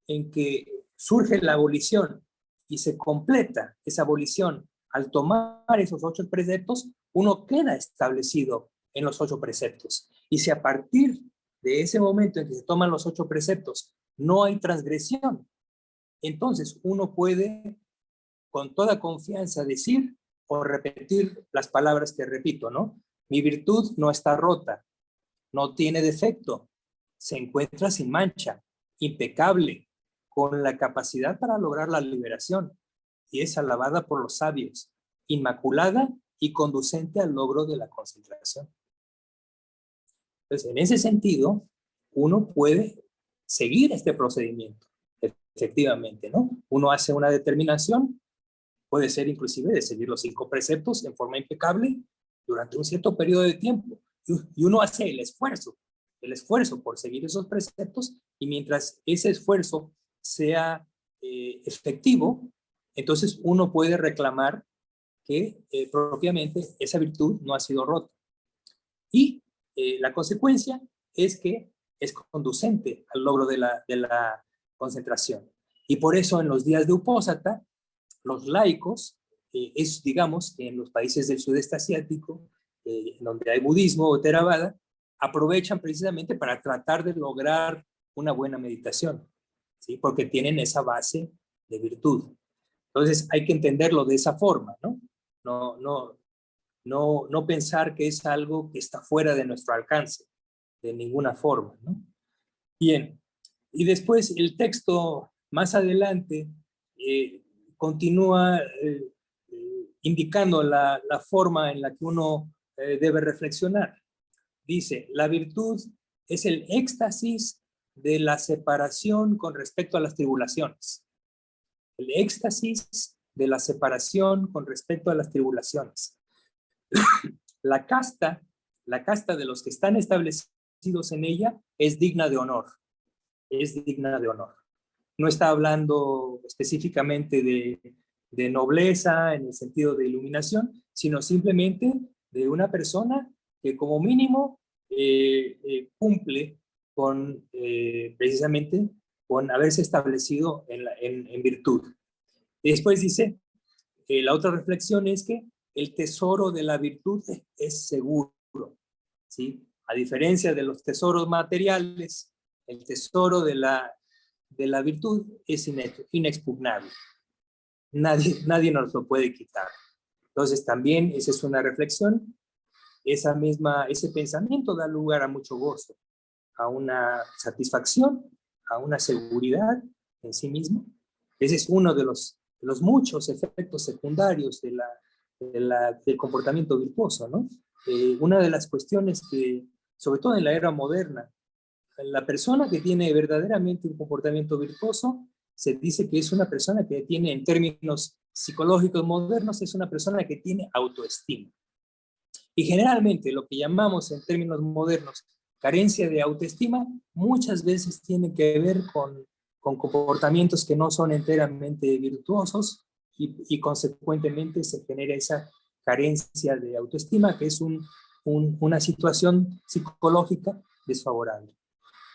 en que surge la abolición y se completa esa abolición al tomar esos 8 preceptos, uno queda establecido en los 8 preceptos. Y si a partir de ese momento en que se toman los 8 preceptos no hay transgresión, entonces uno puede con toda confianza decir o repetir las palabras que repito, ¿no? Mi virtud no está rota, no tiene defecto, se encuentra sin mancha, impecable, con la capacidad para lograr la liberación y es alabada por los sabios, inmaculada y conducente al logro de la concentración. Entonces, en ese sentido, uno puede seguir este procedimiento, efectivamente, ¿no? Uno hace una determinación, puede ser inclusive de seguir los 5 preceptos en forma impecable durante un cierto periodo de tiempo. Y uno hace el esfuerzo por seguir esos preceptos, y mientras ese esfuerzo sea efectivo, entonces uno puede reclamar que propiamente esa virtud no ha sido rota. Y la consecuencia es que es conducente al logro de la concentración. Y por eso en los días de Upósata, los laicos, digamos, en los países del sudeste asiático, donde hay budismo o Theravada, aprovechan precisamente para tratar de lograr una buena meditación, ¿sí? Porque tienen esa base de virtud. Entonces hay que entenderlo de esa forma, ¿no? No pensar que es algo que está fuera de nuestro alcance, de ninguna forma, ¿no? Bien, y después el texto más adelante continúa indicando la forma en la que uno debe reflexionar. Dice, la virtud es el éxtasis de la separación con respecto a las tribulaciones. El éxtasis de la separación con respecto a las tribulaciones. La casta de los que están establecidos en ella es digna de honor. Es digna de honor. No está hablando específicamente de nobleza en el sentido de iluminación, sino simplemente de una persona que como mínimo cumple con precisamente con haberse establecido en virtud. Y después dice, la otra reflexión es que el tesoro de la virtud es seguro, ¿sí? A diferencia de los tesoros materiales, el tesoro de la virtud es inexpugnable. Nadie nos lo puede quitar. Entonces también esa es una reflexión. Ese pensamiento da lugar a mucho gozo, a una satisfacción, a una seguridad en sí mismo. Ese es uno de los muchos efectos secundarios del comportamiento virtuoso, ¿no? Una de las cuestiones que, sobre todo en la era moderna, la persona que tiene verdaderamente un comportamiento virtuoso, se dice que es una persona que tiene, en términos psicológicos modernos, es una persona que tiene autoestima. Y generalmente lo que llamamos en términos modernos carencia de autoestima, muchas veces tiene que ver con comportamientos que no son enteramente virtuosos y consecuentemente se genera esa carencia de autoestima, que es una situación psicológica desfavorable.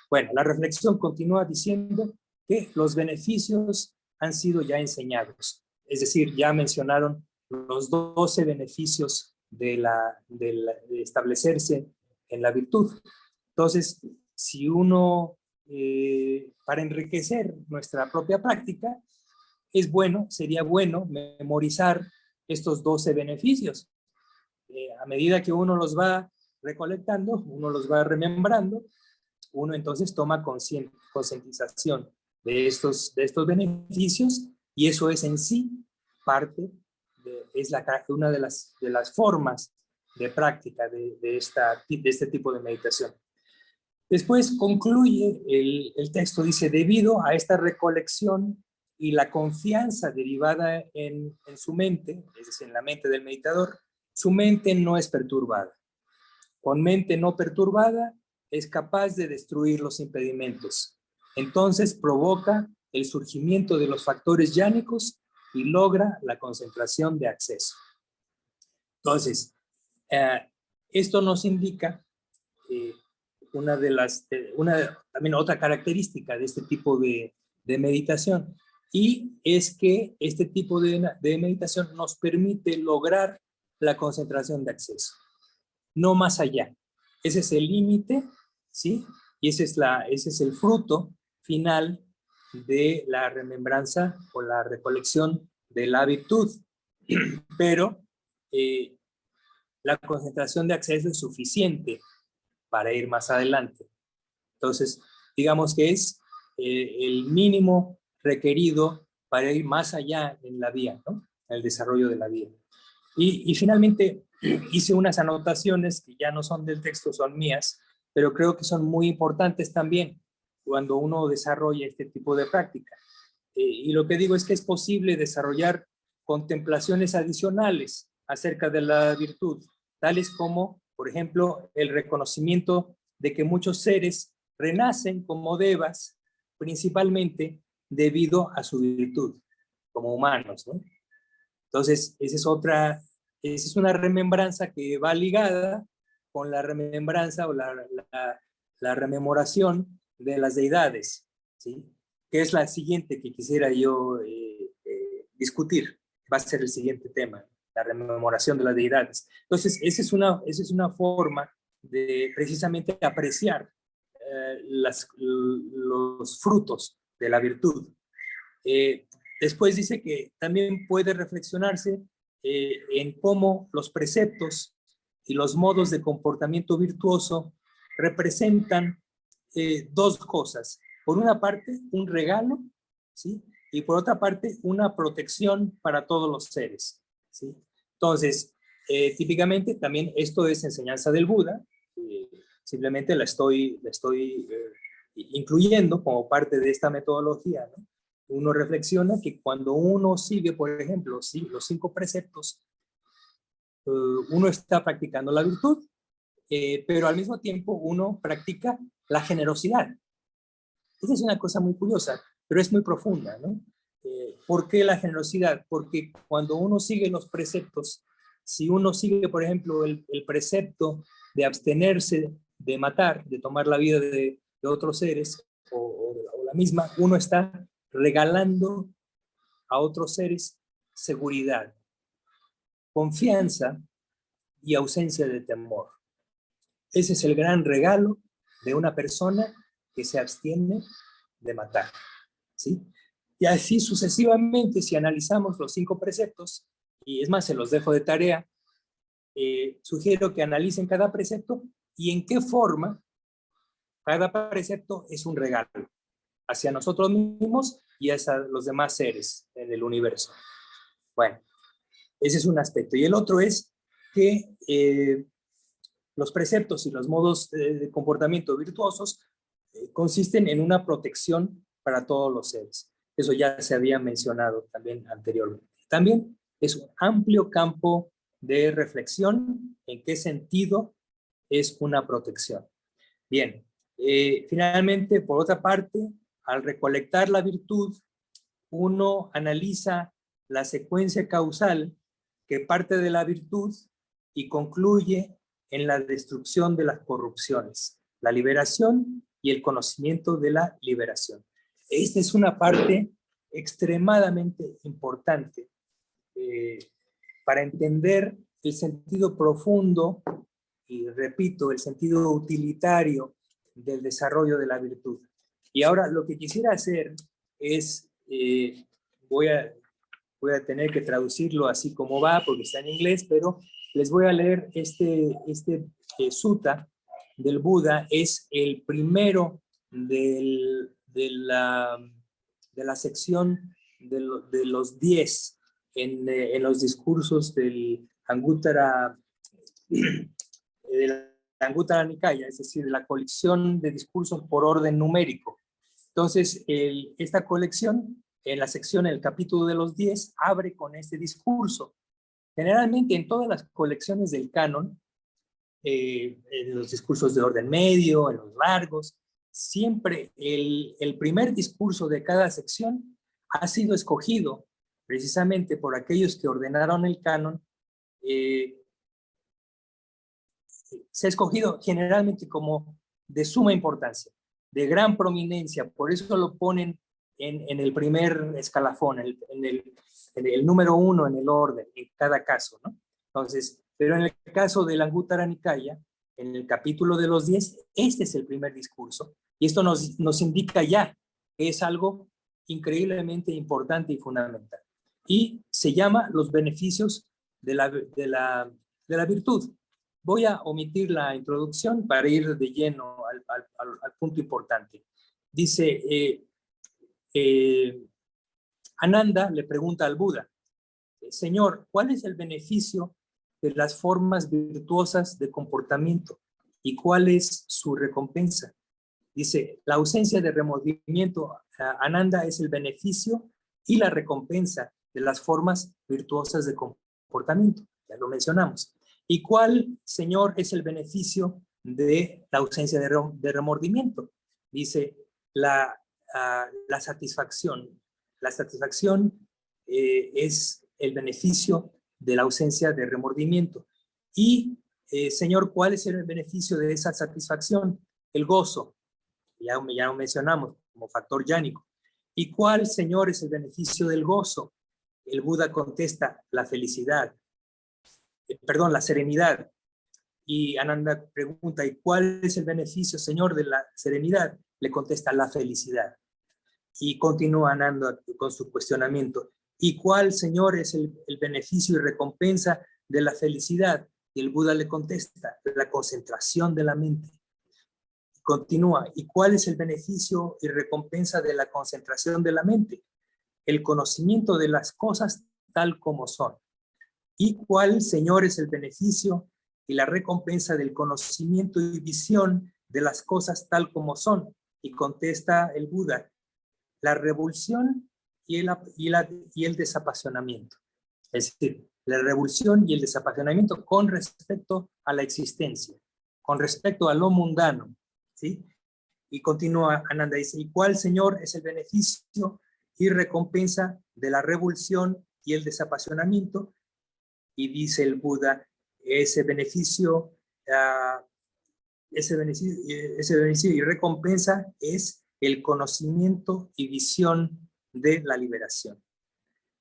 Bueno, la reflexión continúa diciendo que los beneficios han sido ya enseñados. Es decir, ya mencionaron los 12 beneficios de establecerse en la virtud. Entonces, si uno, para enriquecer nuestra propia práctica, sería bueno memorizar estos 12 beneficios. A medida que uno los va recolectando, uno los va remembrando, uno entonces toma concientización de estos beneficios, y eso es en sí parte es una de las formas de práctica de este tipo de meditación. Después concluye el texto, dice, debido a esta recolección y la confianza derivada en su mente, es decir, en la mente del meditador, su mente no es perturbada. Con mente no perturbada es capaz de destruir los impedimentos. Entonces provoca el surgimiento de los factores yánicos y logra la concentración de acceso. Entonces, esto nos indica también otra característica de este tipo de meditación, y es que este tipo de meditación nos permite lograr la concentración de acceso, no más allá. Ese es el límite, ¿sí? Y ese es el fruto final de la remembranza o la recolección de la virtud. Pero la concentración de acceso es suficiente para ir más adelante. Entonces, digamos que es el mínimo requerido para ir más allá en la vía, ¿no? En el desarrollo de la vía. Y finalmente hice unas anotaciones que ya no son del texto, son mías, pero creo que son muy importantes también cuando uno desarrolla este tipo de práctica. Y lo que digo es que es posible desarrollar contemplaciones adicionales acerca de la virtud, tales como, por ejemplo, el reconocimiento de que muchos seres renacen como devas, principalmente debido a su virtud, como humanos, ¿no? Entonces, esa es una remembranza que va ligada con la remembranza o la rememoración de las deidades, ¿sí? Que es la siguiente que quisiera yo discutir. Va a ser el siguiente tema, la rememoración de las deidades. Entonces, esa es una forma de precisamente apreciar los frutos de la virtud. Después dice que también puede reflexionarse en cómo los preceptos y los modos de comportamiento virtuoso representan dos cosas. Por una parte, un regalo, ¿sí? Y por otra parte, una protección para todos los seres, ¿sí? Entonces, típicamente también esto es enseñanza del Buda, simplemente la estoy incluyendo como parte de esta metodología, ¿no? Uno reflexiona que cuando uno sigue, por ejemplo, los 5 preceptos, uno está practicando la virtud, pero al mismo tiempo uno practica la generosidad. Esa es una cosa muy curiosa, pero es muy profunda, ¿no? ¿Por qué la generosidad? Porque cuando uno sigue los preceptos, si uno sigue, por ejemplo, el precepto de abstenerse de matar, de tomar la vida de otros seres o la misma, uno está regalando a otros seres seguridad, confianza y ausencia de temor. Ese es el gran regalo de una persona que se abstiene de matar, ¿sí? Y así sucesivamente, si analizamos los 5 preceptos, y es más, se los dejo de tarea, sugiero que analicen cada precepto y en qué forma cada precepto es un regalo hacia nosotros mismos y hacia los demás seres en el universo. Bueno, ese es un aspecto. Y el otro es que los preceptos y los modos de comportamiento virtuosos consisten en una protección para todos los seres. Eso ya se había mencionado también anteriormente. También es un amplio campo de reflexión en qué sentido es una protección. Bien, finalmente, por otra parte, al recolectar la virtud, uno analiza la secuencia causal que parte de la virtud y concluye en la destrucción de las corrupciones, la liberación y el conocimiento de la liberación. Esta es una parte extremadamente importante para entender el sentido profundo y, repito, el sentido utilitario del desarrollo de la virtud. Y ahora lo que quisiera hacer es, voy a tener que traducirlo así como va, porque está en inglés, pero les voy a leer este sutta del Buda. Es el primero de la sección de los 10 en los discursos del Anguttara Nikaya, es decir, de la colección de discursos por orden numérico. Entonces, esta colección, en la sección, en el capítulo de los 10, abre con este discurso. Generalmente en todas las colecciones del canon, en los discursos de orden medio, en los largos, siempre el primer discurso de cada sección ha sido escogido precisamente por aquellos que ordenaron el canon. Se ha escogido generalmente como de suma importancia, de gran prominencia, por eso lo ponen en el primer escalafón, en el número 1 en el orden, en cada caso, ¿no? Entonces, pero en el caso del Anguttara Nikaya, en el capítulo de los 10, este es el primer discurso, y esto nos indica ya que es algo increíblemente importante y fundamental. Y se llama los beneficios de la virtud. Voy a omitir la introducción para ir de lleno al punto importante. Dice, Ananda le pregunta al Buda, Señor, ¿cuál es el beneficio de las formas virtuosas de comportamiento y cuál es su recompensa? Dice, la ausencia de remordimiento, Ananda, es el beneficio y la recompensa de las formas virtuosas de comportamiento. Ya lo mencionamos. ¿Y cuál, Señor, es el beneficio de la ausencia de remordimiento? Dice, la satisfacción. La satisfacción es el beneficio de la ausencia de remordimiento. Y, Señor, ¿cuál es el beneficio de esa satisfacción? El gozo. Ya lo mencionamos como factor yánico. ¿Y cuál, Señor, es el beneficio del gozo? El Buda contesta, la felicidad. perdón, la serenidad. Y Ananda pregunta, ¿y cuál es el beneficio, Señor, de la serenidad? Le contesta, la felicidad. Y continúa Ananda con su cuestionamiento. ¿Y cuál, Señor, es el beneficio y recompensa de la felicidad? Y el Buda le contesta, la concentración de la mente. Continúa, ¿y cuál es el beneficio y recompensa de la concentración de la mente? El conocimiento de las cosas tal como son. ¿Y cuál, Señor, es el beneficio y la recompensa del conocimiento y visión de las cosas tal como son? Y contesta el Buda, la revulsión y el desapasionamiento. Es decir, la revulsión y el desapasionamiento con respecto a la existencia, con respecto a lo mundano, ¿sí? Y continúa Ananda, dice, ¿y cuál, Señor, es el beneficio y recompensa de la revulsión y el desapasionamiento? Y dice el Buda, ese beneficio, ese beneficio y recompensa es el conocimiento y visión de la liberación.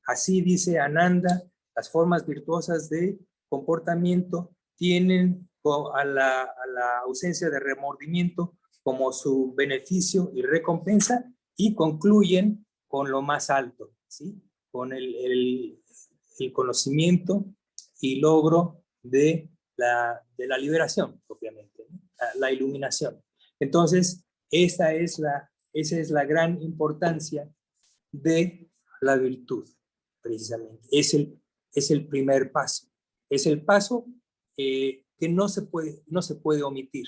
Así dice Ananda, las formas virtuosas de comportamiento tienen a la ausencia de remordimiento como su beneficio y recompensa, y concluyen con lo más alto, ¿sí? Con el conocimiento y logro de la liberación, propiamente, ¿no? La iluminación. Entonces, esa es la gran importancia de la virtud, precisamente. Es el primer paso. Es el paso que no se puede omitir,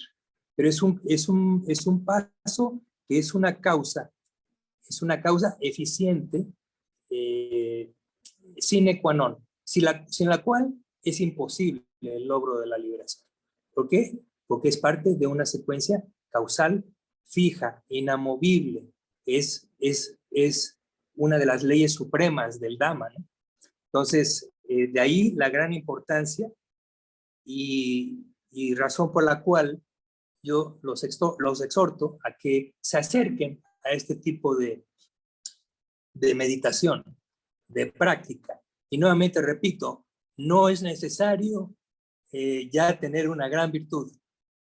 pero es un paso que es una causa eficiente, sine qua non, sin la cual es imposible el logro de la liberación. ¿Por qué? Porque es parte de una secuencia causal fija, inamovible. Es una de las leyes supremas del Dhamma, ¿no? Entonces, de ahí la gran importancia y razón por la cual yo los exhorto a que se acerquen a este tipo de meditación, de práctica. Y nuevamente repito, no es necesario ya tener una gran virtud.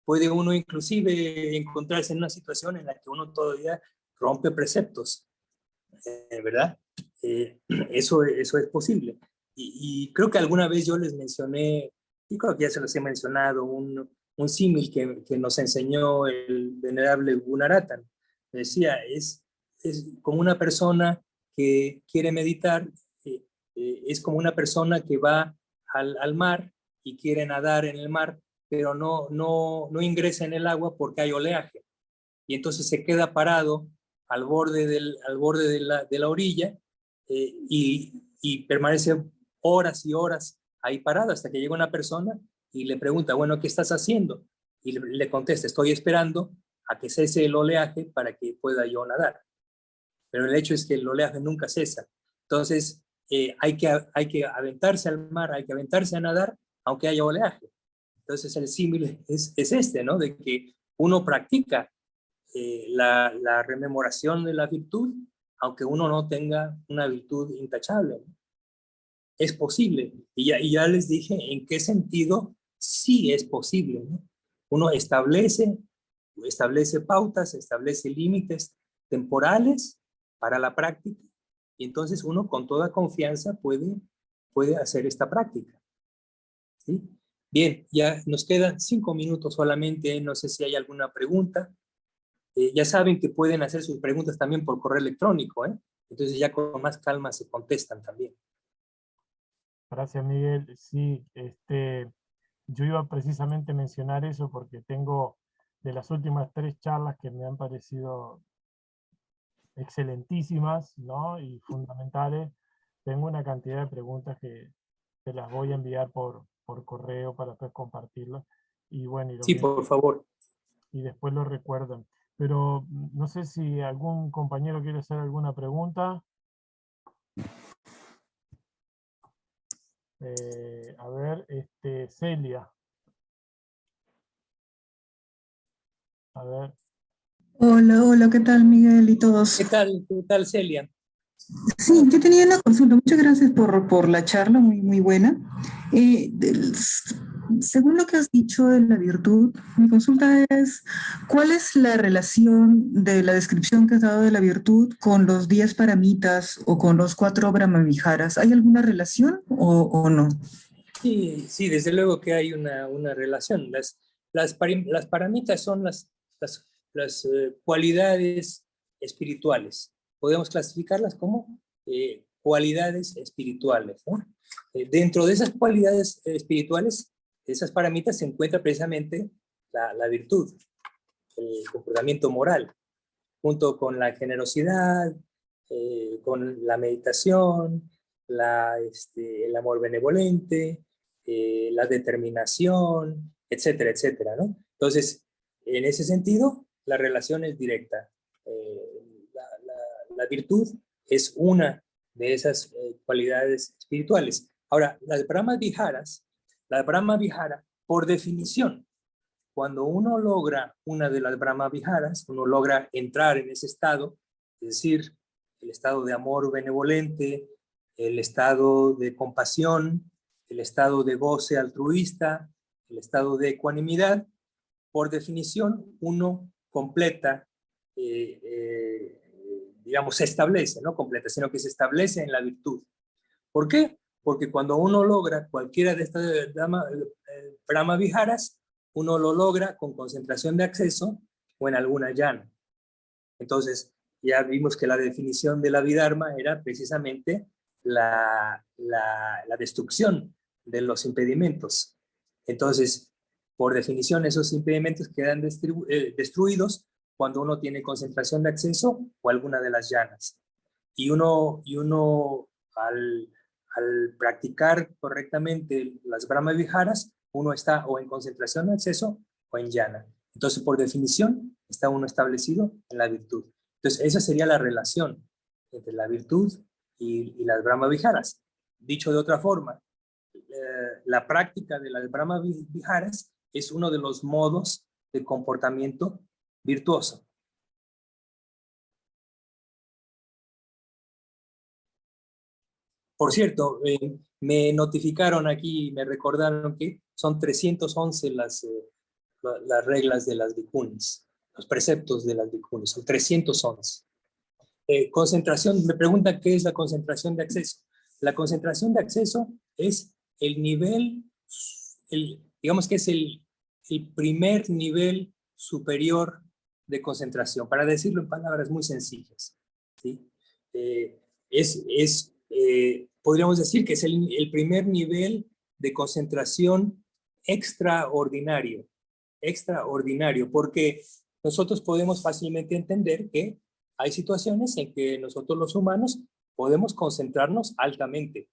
Puede uno inclusive encontrarse en una situación en la que uno todavía rompe preceptos, ¿verdad? Eso es posible. Y creo que alguna vez yo les mencioné, y creo que ya se los he mencionado, un símil que nos enseñó el venerable Gunaratan. Decía, es como una persona que quiere meditar, es como una persona que va al mar y quiere nadar en el mar, pero no ingresa en el agua porque hay oleaje. Y entonces se queda parado al borde de la orilla, y permanece horas y horas ahí parado hasta que llega una persona y le pregunta, bueno, ¿qué estás haciendo? Y le contesta, estoy esperando a que cese el oleaje para que pueda yo nadar. Pero el hecho es que el oleaje nunca cesa. Entonces, hay que aventarse al mar, hay que aventarse a nadar, aunque haya oleaje. Entonces, el símil es este, ¿no? De que uno practica la rememoración de la virtud, aunque uno no tenga una virtud intachable, ¿no? Es posible. Y ya les dije en qué sentido sí es posible, ¿no? Uno establece pautas, establece límites temporales para la práctica, y entonces uno con toda confianza puede hacer esta práctica, ¿sí? Bien, ya nos quedan 5 minutos solamente, no sé si hay alguna pregunta. Ya saben que pueden hacer sus preguntas también por correo electrónico, ¿eh? Entonces ya con más calma se contestan también. Gracias, Miguel. Sí, yo iba precisamente a mencionar eso porque tengo de las últimas 3 charlas que me han parecido excelentísimas, ¿no? Y fundamentales. Tengo una cantidad de preguntas que te las voy a enviar por correo para después compartirlas. Y bueno, Sí, por favor. y después lo recuerdan. Pero no sé si algún compañero quiere hacer alguna pregunta. A ver, Celia. A ver. Hola, hola, ¿qué tal, Miguel y todos? ¿Qué tal, Celia? Sí, yo tenía una consulta. Muchas gracias por la charla, muy buena. Según lo que has dicho de la virtud, mi consulta es, ¿cuál es la relación de la descripción que has dado de la virtud con los 10 paramitas o con los 4 brahmaviharas? ¿Hay alguna relación o no? Sí, sí, desde luego que hay una relación. Las paramitas son las cualidades espirituales. Podemos clasificarlas como cualidades espirituales, ¿no? Dentro de esas cualidades espirituales, esas paramitas se encuentra precisamente la virtud, el comportamiento moral, junto con la generosidad, con la meditación, el amor benevolente, la determinación, etcétera, etcétera, ¿no? Entonces, en ese sentido, la relación es directa. La virtud es una de esas cualidades espirituales. Ahora, la Brahma Vihara, por definición, cuando uno logra una de las Brahma Viharas, uno logra entrar en ese estado, es decir, el estado de amor benevolente, el estado de compasión, el estado de goce altruista, el estado de ecuanimidad, por definición uno completa, digamos, se establece, no completa, sino que se establece en la virtud. ¿Por qué? Porque cuando uno logra cualquiera de estas Brahma Viharas, uno lo logra con concentración de acceso o en alguna llana. Entonces, ya vimos que la definición de la Vidharma era precisamente la destrucción de los impedimentos. Entonces, por definición, esos impedimentos quedan destruidos cuando uno tiene concentración de acceso o alguna de las llanas. Y uno al practicar correctamente las Brahma Viharas, uno está o en concentración de acceso o en llana. Entonces, por definición, está uno establecido en la virtud. Entonces, esa sería la relación entre la virtud y las Brahma Viharas. Dicho de otra forma, la práctica de las Brahma Viharas es uno de los modos de comportamiento virtuoso. Por cierto, me notificaron aquí, me recordaron que son 311 las reglas de las bhikkhunis, los preceptos de las bhikkhunis, son 311. Concentración, me preguntan qué es la concentración de acceso. La concentración de acceso es el nivel, digamos que es el primer nivel superior de concentración, para decirlo en palabras muy sencillas, ¿sí? Podríamos decir que es el primer nivel de concentración extraordinario, porque nosotros podemos fácilmente entender que hay situaciones en que nosotros los humanos podemos concentrarnos altamente,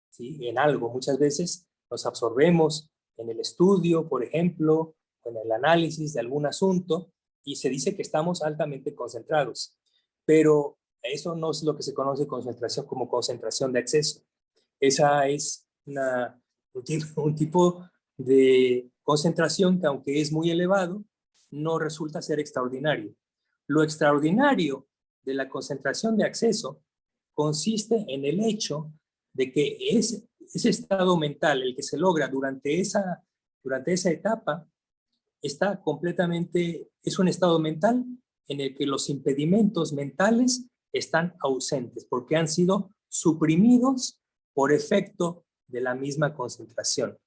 ¿sí? En algo. Muchas veces nos absorbemos en el estudio, por ejemplo, en el análisis de algún asunto, y se dice que estamos altamente concentrados. Pero eso no es lo que se conoce concentración como concentración de acceso. Esa es un tipo de concentración que, aunque es muy elevado, no resulta ser extraordinario. Lo extraordinario de la concentración de acceso consiste en el hecho de que ese estado mental, el que se logra durante esa etapa, está completamente, es un estado mental en el que los impedimentos mentales están ausentes porque han sido suprimidos por efecto de la misma concentración.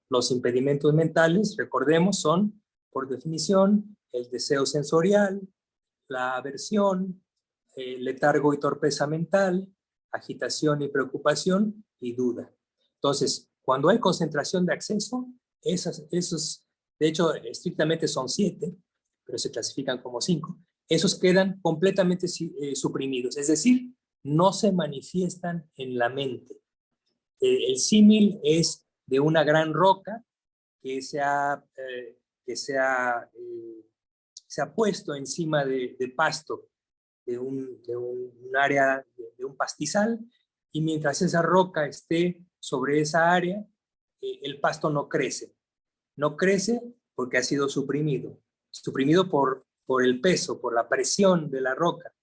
Los impedimentos mentales, recordemos, son, por definición, el deseo sensorial, la aversión, letargo y torpeza mental, agitación y preocupación y duda. Entonces, cuando hay concentración de acceso, esos, de hecho, estrictamente son 7, pero se clasifican como 5, esos quedan completamente suprimidos, es decir, no se manifiestan en la mente. El símil es de una gran roca que se ha puesto encima de pasto, de un área, de un pastizal, y mientras esa roca esté sobre esa área, el pasto no crece. No crece porque ha sido suprimido por el peso, por la presión de la roca.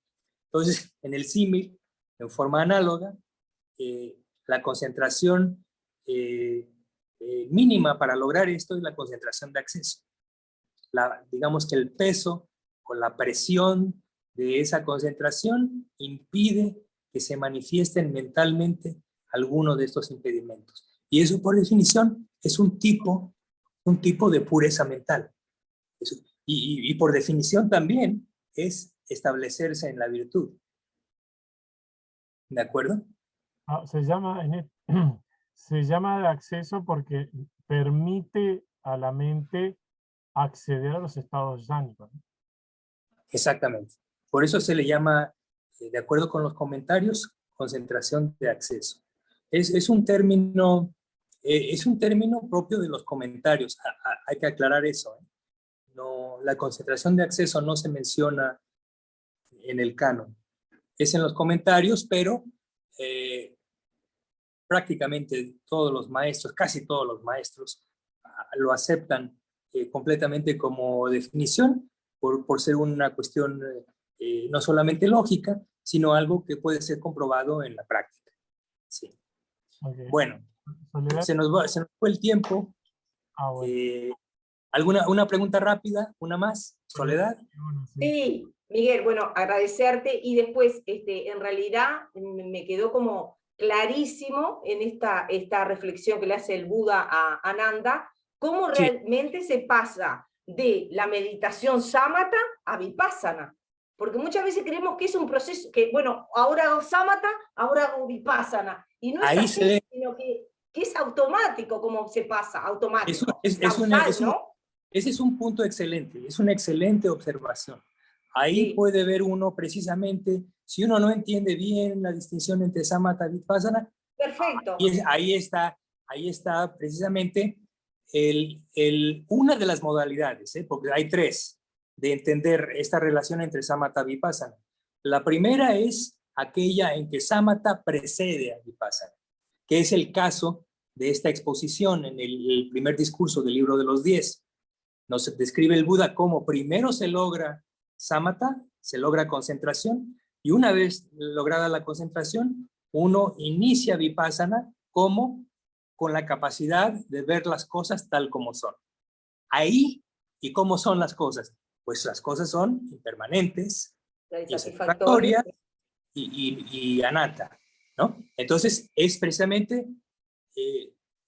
Entonces, en el símil, En forma análoga, la concentración mínima para lograr esto es la concentración de acceso. Digamos que el peso o la presión de esa concentración impide que se manifiesten mentalmente alguno de estos impedimentos. Y eso, por definición, es un tipo de pureza mental. Y por definición también es establecerse en la virtud. ¿De acuerdo? Se llama, se llama de acceso porque permite a la mente acceder a los estados ánicos. Exactamente. Por eso se le llama, de acuerdo con los comentarios, concentración de acceso. Es un término propio de los comentarios. Hay que aclarar eso. No, la concentración de acceso no se menciona en el canon. Es en los comentarios, pero prácticamente todos los maestros, casi todos los maestros, lo aceptan completamente como definición por ser una cuestión no solamente lógica, sino algo que puede ser comprobado en la práctica. Sí. Okay. Bueno, se nos fue el tiempo. Bueno. ¿Una pregunta rápida? ¿Una más? ¿Soledad? Sí, Miguel, bueno, agradecerte, y después, en realidad, me quedó como clarísimo en esta reflexión que le hace el Buda a Ananda, cómo realmente se pasa de la meditación samatha a vipassana. Porque muchas veces creemos que es un proceso, que bueno, ahora hago samatha, ahora hago vipassana. Y no es así, sino que es automático como se pasa, automático. ¿No? Ese es un punto excelente, es una excelente observación. Ahí puede ver uno precisamente, si uno no entiende bien la distinción entre samatha y vipassana, perfecto. Ahí está precisamente una de las modalidades, porque hay tres, de entender esta relación entre samatha y vipassana. La primera es aquella en que samatha precede a vipassana, que es el caso de esta exposición en el primer discurso del libro de los 10. Nos describe el Buda cómo primero se logra samatha, se logra concentración, y una vez lograda la concentración, uno inicia vipassana como con la capacidad de ver las cosas tal como son. Ahí, ¿y cómo son las cosas? Pues las cosas son impermanentes, insatisfactorias y anatta, ¿no? Entonces, es precisamente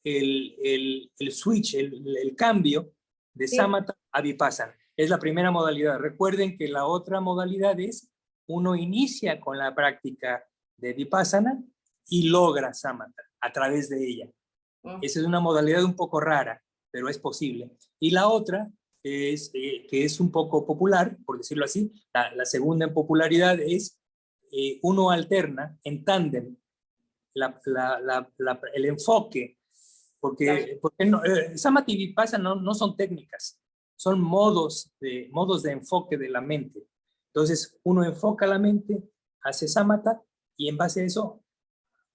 el switch, el cambio de samatha a vipassana. Es la primera modalidad. Recuerden que la otra modalidad es uno inicia con la práctica de vipassana y logra samatha a través de ella. Esa es una modalidad un poco rara, pero es posible. Y la otra es que es un poco popular, por decirlo así. La segunda en popularidad es uno alterna en tándem el enfoque, porque no, samatha y vipassana no son técnicas, son modos de enfoque de la mente. Entonces, uno enfoca la mente, hace samatha, y en base a eso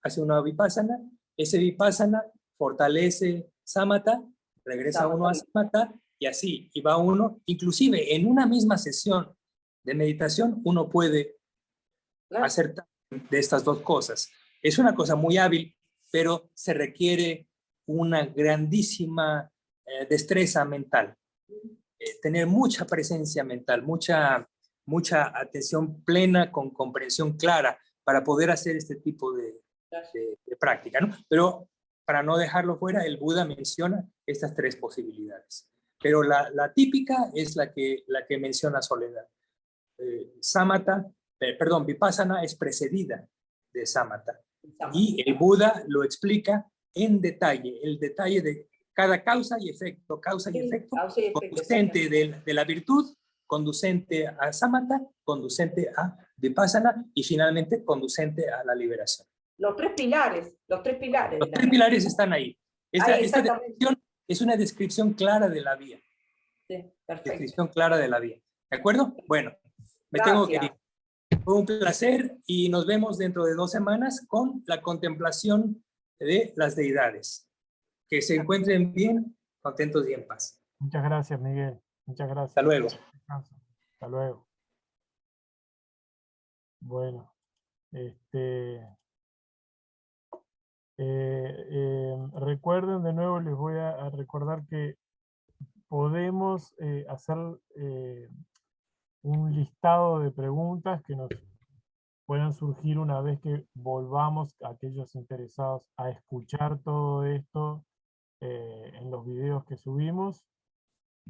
hace una vipassana. Ese vipassana fortalece samatha, regresa uno a samatha, y así, y va uno, inclusive en una misma sesión de meditación, uno puede hacer de estas dos cosas. Es una cosa muy hábil, pero se requiere una grandísima destreza mental. Tener mucha presencia mental, mucha atención plena con comprensión clara para poder hacer este tipo de práctica, ¿no? Pero para no dejarlo fuera, el Buda menciona estas tres posibilidades. Pero la típica es la que menciona Soledad. Samatha, vipassana es precedida de samatha. Y el Buda lo explica en detalle, el detalle de cada causa y efecto, conducente de la virtud, conducente a samatha, conducente a vipassana y finalmente conducente a la liberación. Los tres pilares. Los tres pilares están ahí. Esta descripción es una descripción clara de la vía. Sí, perfecto. Descripción clara de la vía. ¿De acuerdo? Bueno, me tengo que ir. Fue un placer y nos vemos dentro de 2 semanas con la contemplación de las deidades. Que se encuentren bien, contentos y en paz. Muchas gracias, Miguel. Muchas gracias. Hasta luego. Hasta luego. Bueno. Recuerden, de nuevo les voy a recordar que podemos hacer un listado de preguntas que nos puedan surgir una vez que volvamos a aquellos interesados a escuchar todo esto en los videos que subimos,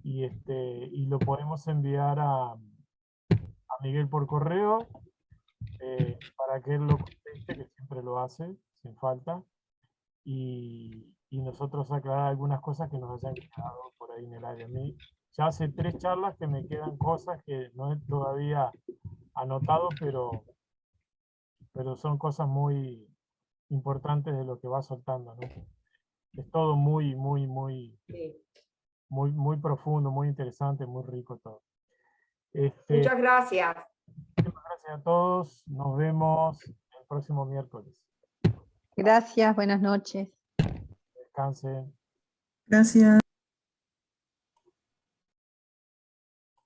y lo podemos enviar a Miguel por correo para que él lo conteste, que siempre lo hace, sin falta, y nosotros aclarar algunas cosas que nos hayan quedado por ahí en el área. A mí ya hace 3 charlas que me quedan cosas que no he todavía anotado, pero son cosas muy importantes de lo que va soltando, ¿no? Es todo muy profundo, muy interesante, muy rico todo. Muchas gracias. Muchas gracias a todos. Nos vemos el próximo miércoles. Gracias, buenas noches. Descansen. Gracias.